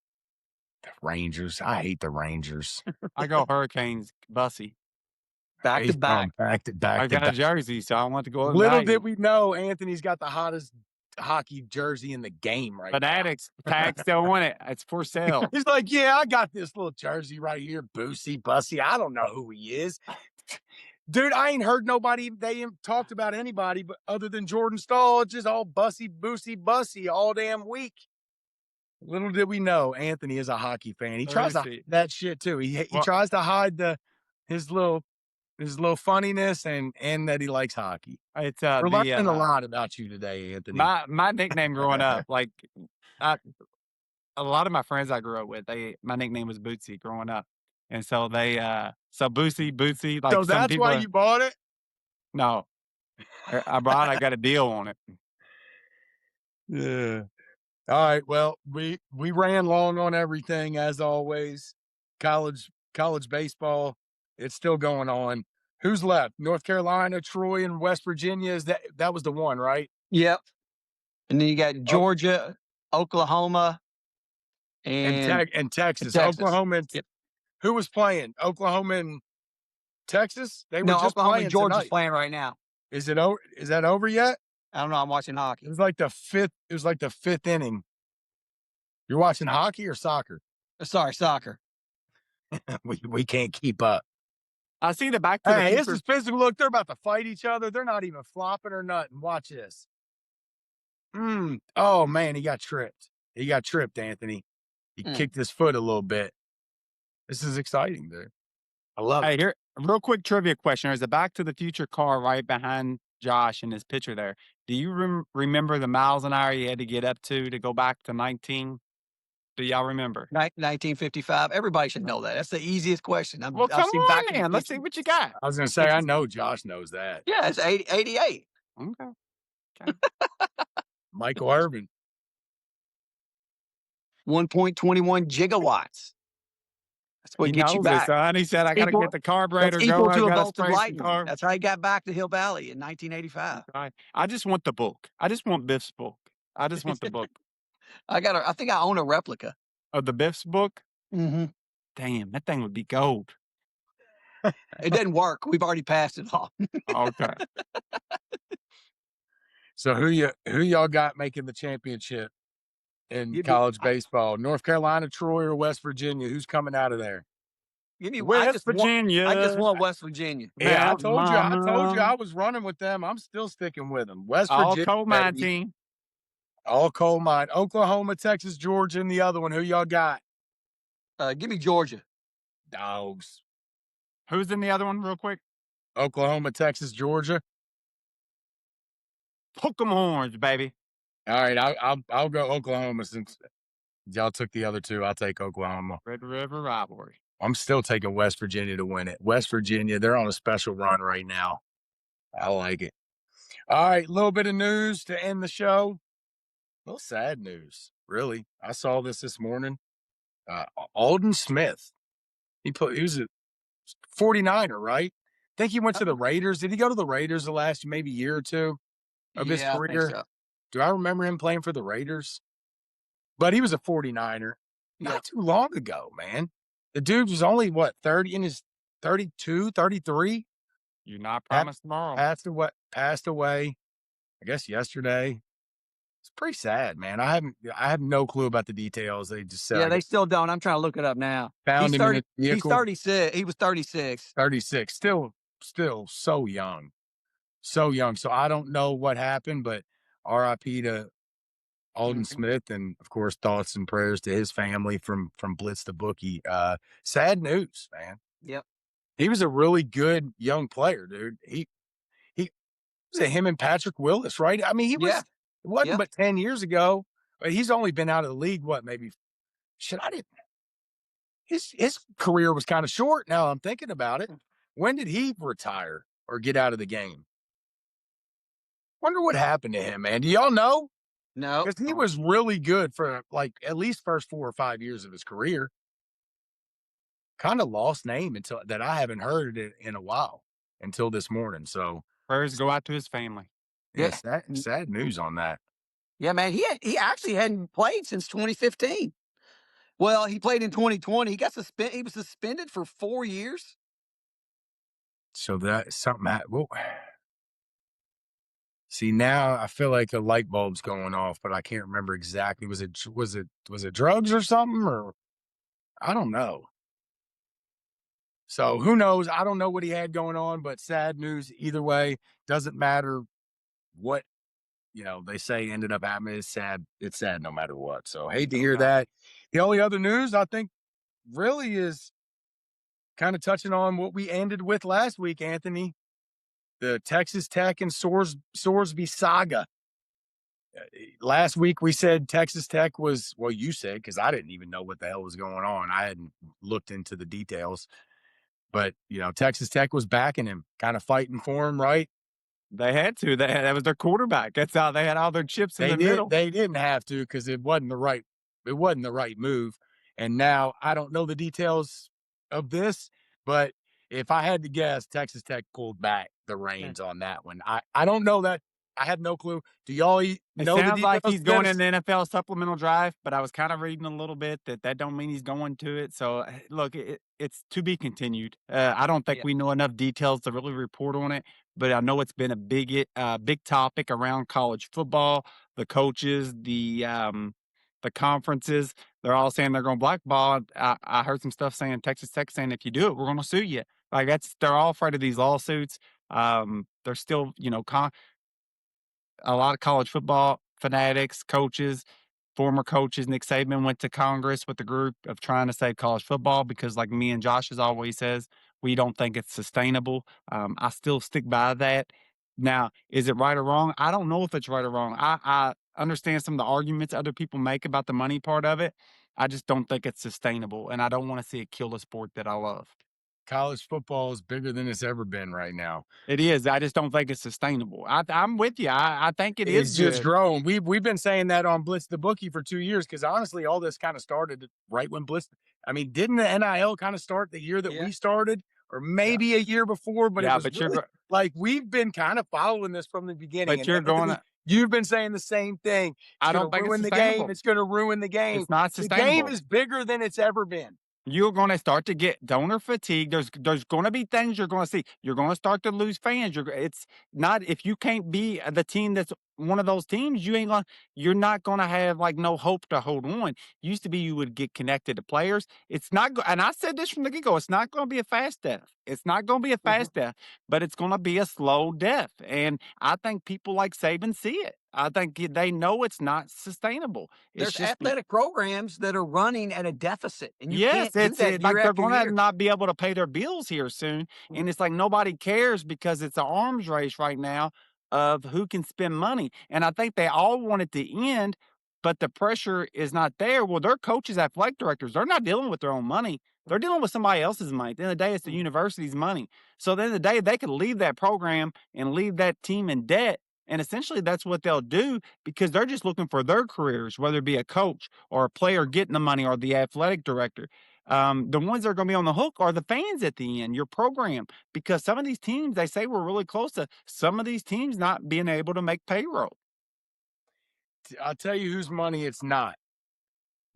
The Rangers. I hate the Rangers. I go Hurricanes, Bussy. Back to back. I got a jersey, so I want to go. Little did we know Anthony's got the hottest hockey jersey in the game right Fanatics tags don't want it. It's for sale. He's like, yeah, I got this little jersey right here, Bussy. I don't know who he is. Dude, I ain't heard nobody, they ain't talked about anybody but other than Jordan Stahl. It's just all Bussy all damn week. Little did we know Anthony is a hockey fan. He tries to hide that shit too. He tries to hide his little funniness and that he likes hockey. It's we're learning a lot about you today, Anthony. My nickname growing up, like a lot of my friends I grew up with, my nickname was Bootsy growing up, and so Bootsy. Like, so that's why you bought it? No, I got a deal on it. Yeah. All right. Well, we ran long on everything as always. College baseball. It's still going on. Who's left? North Carolina, Troy, and West Virginia. That was the one, right? Yep. And then you got Georgia, Oklahoma, and Texas. Oklahoma. Who was playing? Oklahoma and Texas? They were just Oklahoma playing and Georgia's tonight. playing right now. Is it over? Is that over yet? I don't know. I'm watching hockey. It was like the fifth inning. You're watching hockey or soccer? Sorry, soccer. we can't keep up. I see the back to the this is physical. Look, they're about to fight each other. They're not even flopping or nothing. Watch this. Oh man, he got tripped. Anthony. He kicked his foot a little bit. This is exciting, dude. I love it. Here, real quick trivia question. There's a Back to the Future car right behind Josh in this picture there. Do you remember the miles an hour you had to get up to go back to 19? Do y'all remember? 1955. Everybody should know that. That's the easiest question. Well, I've come seen back on, in the man. Let's see kitchen. what you got. I was going to say, I know Josh knows that. Yeah, it's 88. Okay. Michael Irvin. 1.21 gigawatts. That's what He gets you knows it, back. son. He said, I got to get the carburetor That's equal going. to I a got to bolt of spray some lightning. carb. That's how he got back to Hill Valley in 1985. Right. I just want the book. I just want Biff's book. I just want the book. I think I own a replica. Of the Biff's book? Mm-hmm. Damn, that thing would be gold. It doesn't work. We've already passed it off. Okay. So who y'all got making the championship in college baseball? North Carolina, Troy, or West Virginia? Who's coming out of there? West Virginia. I just want West Virginia. Yeah, I told you I was running with them. I'm still sticking with them. West Virginia. All coal mine team. All coal mine. Oklahoma, Texas, Georgia, and the other one. Who y'all got? Give me Georgia. Dogs. Who's in the other one real quick? Oklahoma, Texas, Georgia. Hook 'em horns, baby. All right, I'll go Oklahoma since y'all took the other two. I'll take Oklahoma. Red River rivalry. I'm still taking West Virginia to win it. West Virginia, they're on a special run right now. I like it. All right, a little bit of news to end the show. A little sad news, really. I saw this morning. Alden Smith. He was a 49er, right? I think he went to the Raiders. Did he go to the Raiders the last maybe year or two of his career? I think so. Do I remember him playing for the Raiders? But he was a 49er not too long ago, man. The dude was only, 30 in his 32, 33? You're not promised tomorrow. Passed away, I guess yesterday. It's pretty sad, man. I have no clue about the details. They just said. Yeah, they still don't. I'm trying to look it up now. Found him in a vehicle. He's 36. He was 36. 36. Still so young. So young. So I don't know what happened, but RIP to Alden Smith, and of course, thoughts and prayers to his family from Blitz to Bookie. Sad news, man. Yep. He was a really good young player, dude. He was him and Patrick Willis, right? I mean, he was. It wasn't but 10 years ago. But he's only been out of the league, his career was kind of short. Now I'm thinking about it. When did he retire or get out of the game? Wonder what happened to him, man. Do y'all know? No. Because he was really good for at least first 4 or 5 years of his career. Kind of lost name until that I haven't heard it in a while until this morning. So prayers go out to his family. Yeah, sad news on that. Yeah, man. He actually hadn't played since 2015. Well, he played in 2020. He was suspended for 4 years. So that something. See, now I feel like a light bulb's going off, but I can't remember exactly. Was it drugs or something, or I don't know. So who knows? I don't know what he had going on, but sad news either way. Doesn't matter what they say ended up happening. It's sad. It's sad no matter what. So hate to hear that. The only other news I think really is kind of touching on what we ended with last week, Anthony. The Texas Tech and Sorsby saga. Last week we said Texas Tech was, well, you said, because I didn't even know what the hell was going on. I hadn't looked into the details. But, Texas Tech was backing him, kind of fighting for him, right? They had to. That was their quarterback. That's how they had all their chips in the middle. They didn't have to because it wasn't the right move. And now I don't know the details of this, but if I had to guess, Texas Tech pulled back the reins on that one. I don't know that. I have no clue. Do y'all know the details? It sounds like he's going in the NFL supplemental drive, but I was kind of reading a little bit that don't mean he's going to it. So, look, it's to be continued. I don't think we know enough details to really report on it, but I know it's been a big topic around college football. The coaches, the conferences, they're all saying they're going to blackball. I heard some stuff saying Texas Tech saying if you do it, we're going to sue you. They're all afraid of these lawsuits. They're still, a lot of college football fanatics, coaches, former coaches. Nick Saban went to Congress with a group of trying to save college football because, like me and Josh always says, we don't think it's sustainable. I still stick by that. Now, is it right or wrong? I don't know if it's right or wrong. I understand some of the arguments other people make about the money part of it. I just don't think it's sustainable, and I don't want to see it kill the sport that I love. College football is bigger than it's ever been right now. It is. I just don't think it's sustainable. I'm with you. I think it is It's just good. grown. We've been saying that on Blitz the Bookie for 2 years because honestly, all this kind of started right when Blitz. I mean, didn't the NIL kind of start the year that we started, or maybe a year before? But it was really, like we've been kind of following this from the beginning. But you're going. You've been saying the same thing. I don't think ruin it's the game. It's going to ruin the game. It's not sustainable. The game is bigger than it's ever been. You're going to start to get donor fatigue. There's going to be things you're going to see. You're going to start to lose fans. It's not, if you can't be the team that's one of those teams, you're not going to have like no hope to hold on. Used to be you would get connected to players. It's not, and I said this from the get-go, it's not going to be a fast death. It's not going to be a fast death, but it's going to be a slow death. And I think people like Saban see it. I think they know it's not sustainable. There's athletic programs that are running at a deficit, and you yes, can't do that it's like they're going year. to not be able to pay their bills here soon, and it's like nobody cares because it's an arms race right now of who can spend money. And I think they all want it to end, but the pressure is not there. Well, their coaches, athletic directors, they're not dealing with their own money. They're dealing with somebody else's money. At the end of the day, it's the university's money. So at the end of the day, they could leave that program and leave that team in debt. And essentially, that's what they'll do because they're just looking for their careers, whether it be a coach or a player getting the money or the athletic director. The ones that are going to be on the hook are the fans at the end, your program, because some of these teams, they say we're really close to some of these teams not being able to make payroll. I'll tell you whose money it's not.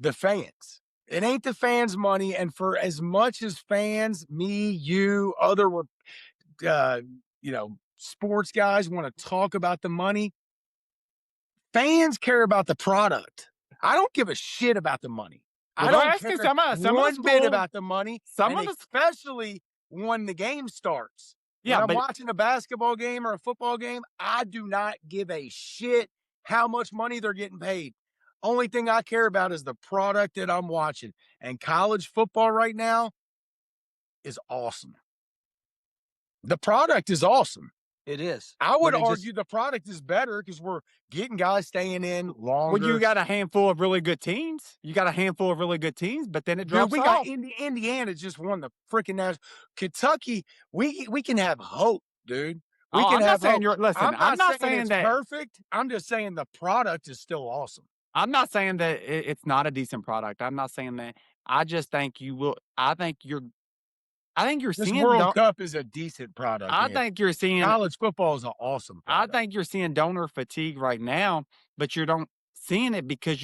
The fans. It ain't the fans' money. And for as much as fans, me, you, other, sports guys want to talk about the money, fans care about the product. I don't give a shit about the money. Well, I don't care one bit about the money, especially when the game starts. Yeah, when I'm watching a basketball game or a football game, I do not give a shit how much money they're getting paid. Only thing I care about is the product that I'm watching. And college football right now is awesome. The product is awesome. It is. I would argue the product is better because we're getting guys staying in longer. Well, you got a handful of really good teams. But then it drops off. Got Indiana just won the freaking national. Kentucky, we can have hope, dude. We can have hope. I'm not saying it's perfect. I'm just saying the product is still awesome. I'm not saying that it's not a decent product. I'm not saying that. I just think you will. I think you're seeing this World Cup is a decent product. I think you're seeing college football is an awesome product. I think you're seeing donor fatigue right now, but you don't seeing it because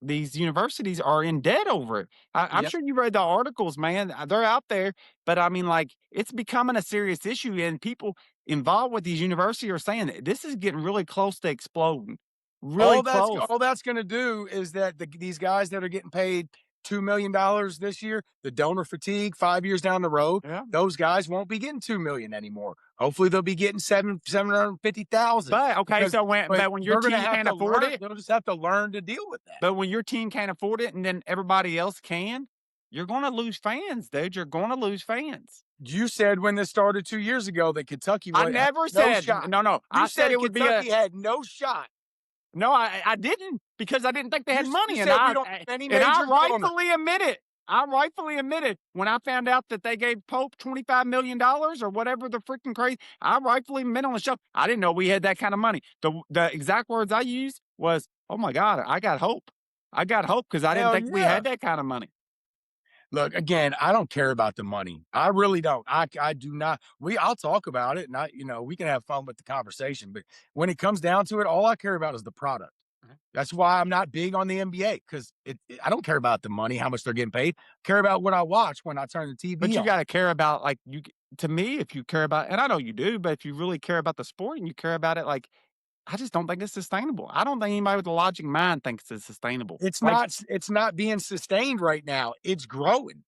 these universities are in debt over it. I'm sure you read the articles, man. They're out there, but I mean, like it's becoming a serious issue, and people involved with these universities are saying that this is getting really close to exploding. Really close. All that's going to do is that these guys that are getting paid $2 million this year, the donor fatigue 5 years down the road, those guys won't be getting $2 million anymore. Hopefully they'll be getting $750,000. But when your team can't afford it, they'll just have to learn to deal with that. But when your team can't afford it and then everybody else can, you're going to lose fans, dude. You're going to lose fans. You said when this started 2 years ago that Kentucky I never said no. I said it would be Kentucky had no shot. No, I didn't because I didn't think they had money, and I rightfully admit it. I rightfully admit it. When I found out that they gave Pope $25 million or whatever the freaking crazy, I rightfully admit on the show. I didn't know we had that kind of money. The exact words I used was, "Oh my God, I got hope. I got hope because I didn't think we had that kind of money." Look, again, I don't care about the money. I really don't. I do not. I'll talk about it, and we can have fun with the conversation. But when it comes down to it, all I care about is the product. That's why I'm not big on the NBA because I don't care about the money, how much they're getting paid. I care about what I watch when I turn the TV. But you got to care about to me, if you care about, and I know you do, but if you really care about the sport and you care about it, I just don't think it's sustainable. I don't think anybody with a logic mind thinks it's sustainable. It's not being sustained right now. It's growing.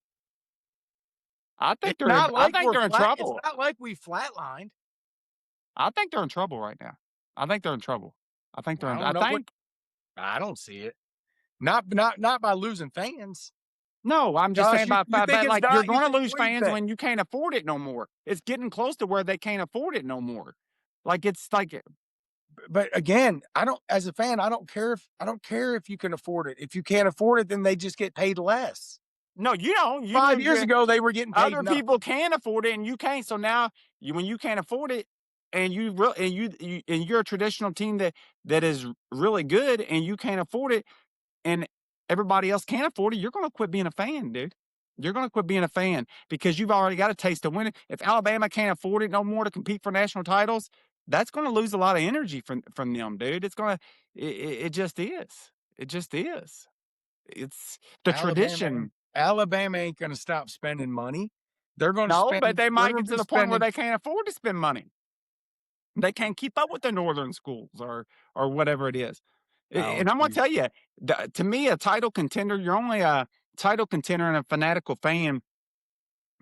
I think they're in trouble. It's not like we flatlined. I think they're in trouble right now. I think they're in trouble. I don't see it. Not by losing fans. No, I'm just saying you're going to lose fans when you can't afford it no more. It's getting close to where they can't afford it no more. Like it's like, but again, as a fan, I don't care if you can afford it. If you can't afford it, then they just get paid less. no, you don't. 5 years ago, they were getting paid other nothing. people can afford it and you can't. So now when you can't afford it and you're a traditional team that is really good and you can't afford it and everybody else can't afford it, you're going to quit being a fan, dude. You're going to quit being a fan because you've already got a taste of winning. If Alabama can't afford it no more to compete for national titles, that's going to lose a lot of energy from them, dude. It just is. It just is. It's the tradition. Alabama ain't going to stop spending money. They're going to No, spend. but they might They're get to gonna the be point where spending. they can't afford to spend money. They can't keep up with the northern schools or whatever it is. Oh, And I'm going to geez. tell you, to me, a title contender, you're only a title contender and a fanatical fan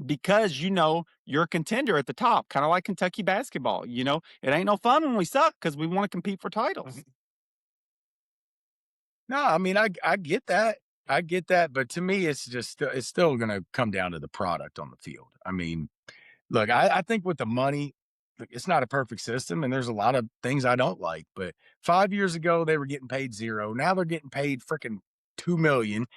because you're a contender at the top, kind of like Kentucky basketball. It ain't no fun when we suck because we want to compete for titles. No, I mean, I get that. I get that. But to me, it's still going to come down to the product on the field. I mean, look, I think with the money, look, it's not a perfect system, and there's a lot of things I don't like. But 5 years ago, they were getting paid zero. Now they're getting paid freaking $2 million.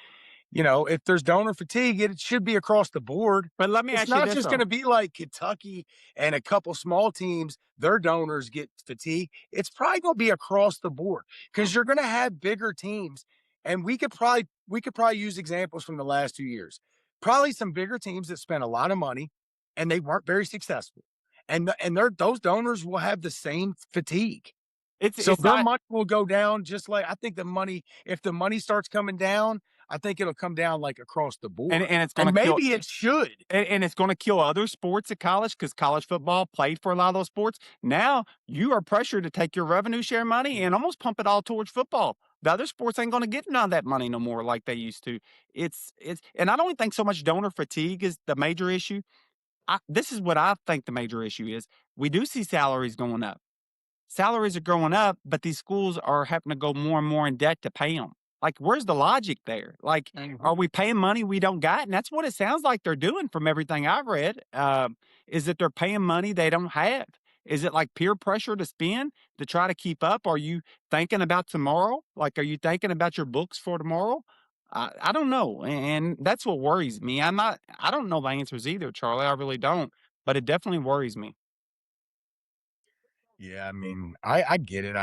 If there's donor fatigue, it should be across the board. But let me It's ask you not this, just going to be like Kentucky and a couple small teams, their donors get fatigue. It's probably going to be across the board because you're going to have bigger teams. And we could probably use examples from the last 2 years. Probably some bigger teams that spent a lot of money and they weren't very successful. And those donors will have the same fatigue. So it's their not. money will go down just like I think if the money starts coming down, I think it'll come down like across the board. And it's going to kill. Maybe it should. And it's going to kill other sports at college because college football played for a lot of those sports. Now you are pressured to take your revenue share money and almost pump it all towards football. The other sports ain't going to get none of that money no more like they used to. And I don't think so much donor fatigue is the major issue. This is what I think the major issue is. We do see salaries going up. Salaries are going up, but these schools are having to go more and more in debt to pay them. Like, where's the logic there? Like, are we paying money we don't got? And that's what it sounds like they're doing from everything I've read, is that they're paying money they don't have. Is it like peer pressure to spend to try to keep up? Are you thinking about tomorrow? Like, are you thinking about your books for tomorrow? I don't know. And that's what worries me. I don't know the answers either, Charlie. I really don't. But it definitely worries me. Yeah, I mean, I get it.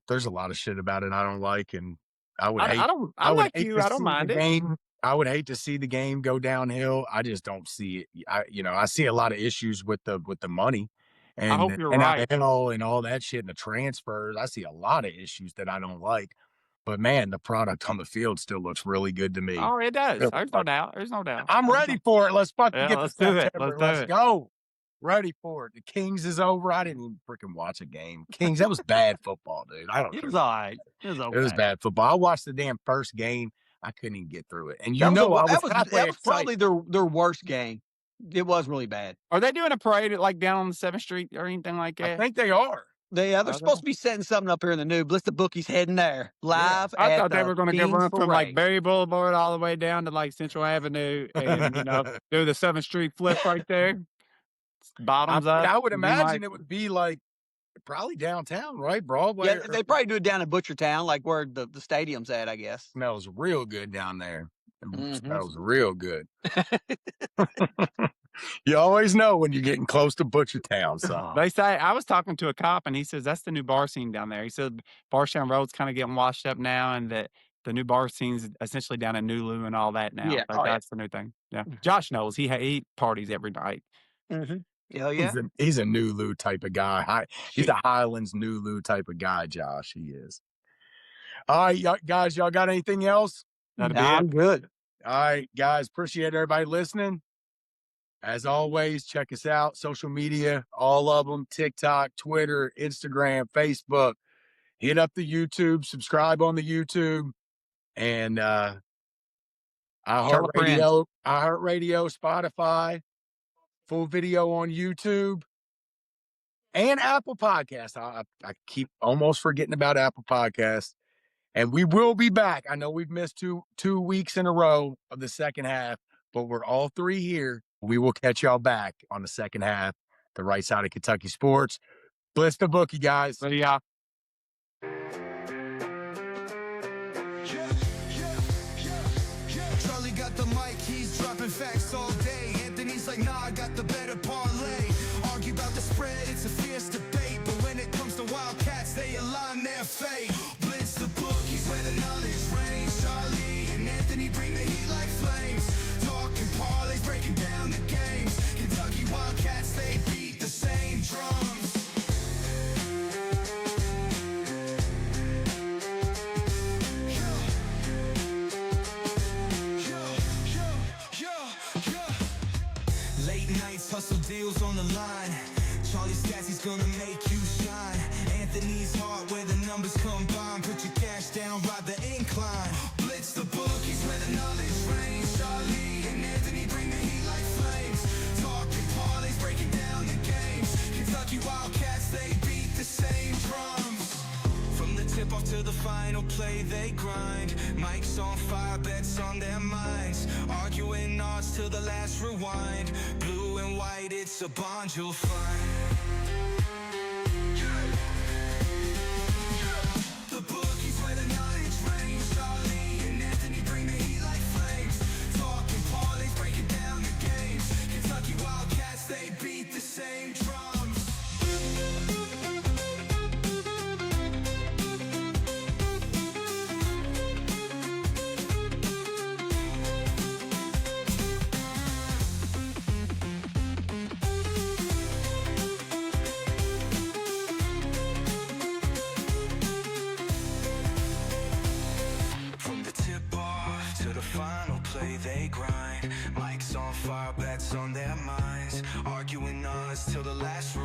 There's a lot of shit about it I don't like, and I would hate. I'm like hate you. to I don't see mind the it. game. I would hate to see the game go downhill. I just don't see it. I see a lot of issues with the money, I and hope you're right. NIL and all that shit and the transfers. I see a lot of issues that I don't like. But man, the product on the field still looks really good to me. Oh, it does. Really There's no doubt. There's no doubt. I'm ready for it. Let's fucking Yeah, get to let's do it. September. Let's do Let's it. go. Ready for it. The Kings is over. I didn't even freaking watch a game. Kings, that was bad football, dude. I don't It care. was all right. It was okay. It was bad football. I watched the damn first game. I couldn't even get through it. And That I was was halfway probably excited. their worst game. It was really bad. Are they doing a parade like down on the 7th Street or anything like I that? think they are. They're Are they? supposed to be setting something up here in the new. Blitz the bookies heading there live. I at thought they the were going to go Kings run from like Parade. Berry Boulevard all the way down to like Central Avenue and do the 7th Street flip right there. Bottoms up. I would Be imagine like, it would be like probably downtown, right? Broadway. Yeah, they probably do it down in Butchertown, like where the stadium's at, I guess. Smells real good down there. It Mhm. smells real good. You always know when you're getting close to Butchertown. So they say, I was talking to a cop and he says that's the new bar scene down there. He said Barstown Road's kind of getting washed up now and that the new bar scene's essentially down in Nulu and all that now. Yeah. Like, that's the new thing. Yeah. Josh knows he parties every night. Hell yeah. he's a Nulu type of guy. He's a Highlands Nulu type of guy, Josh. He is. All right, guys, y'all got anything else? I'm good. All right, guys, appreciate everybody listening. As always, check us out. Social media, all of them, TikTok, Twitter, Instagram, Facebook. Hit up the YouTube, subscribe on the YouTube, and iHeartRadio, Spotify, full video on YouTube, and Apple Podcasts. I keep almost forgetting about Apple Podcasts. And we will be back. I know we've missed two weeks in a row of the second half, but we're all three here. We will catch y'all back on the second half, the right side of Kentucky sports. Blitz the bookie, guys. See ya. Charlie got the mic, he's dropping facts all day. Anthony's like, nah, I got the better parlay. Argue about the spread, it's a fierce debate. But when it comes to Wildcats, they align their fate. Blitz the bookies where the knowledge reigns. Charlie and Anthony bring the heat like flames. Talking parlays, breaking down the games. Kentucky Wildcats, they beat the same drums. Late nights, hustle deals on the line. Charlie Scassy's gonna make you shine. Anthony's heart where the numbers combine. Put your cash down, ride the incline. Blitz the bookies where the knowledge reigns. Charlie and Anthony bring the heat like flames. Talking parlays, breaking down the games. Kentucky Wildcats, they beat the same drums. From the tip off to the final play, they grind. Mike's on fire, bets on their minds. Arguing odds till the last rewind. Blue and white, it's a bond you'll find. The bookies where the knowledge reigns. Charlie and Anthony bring the heat like flames. Talking parlays, breaking down the games. Kentucky Wildcats, they beat the same drums. Final play, they grind. Mike's on fire, bets on their minds. Arguing odds till the last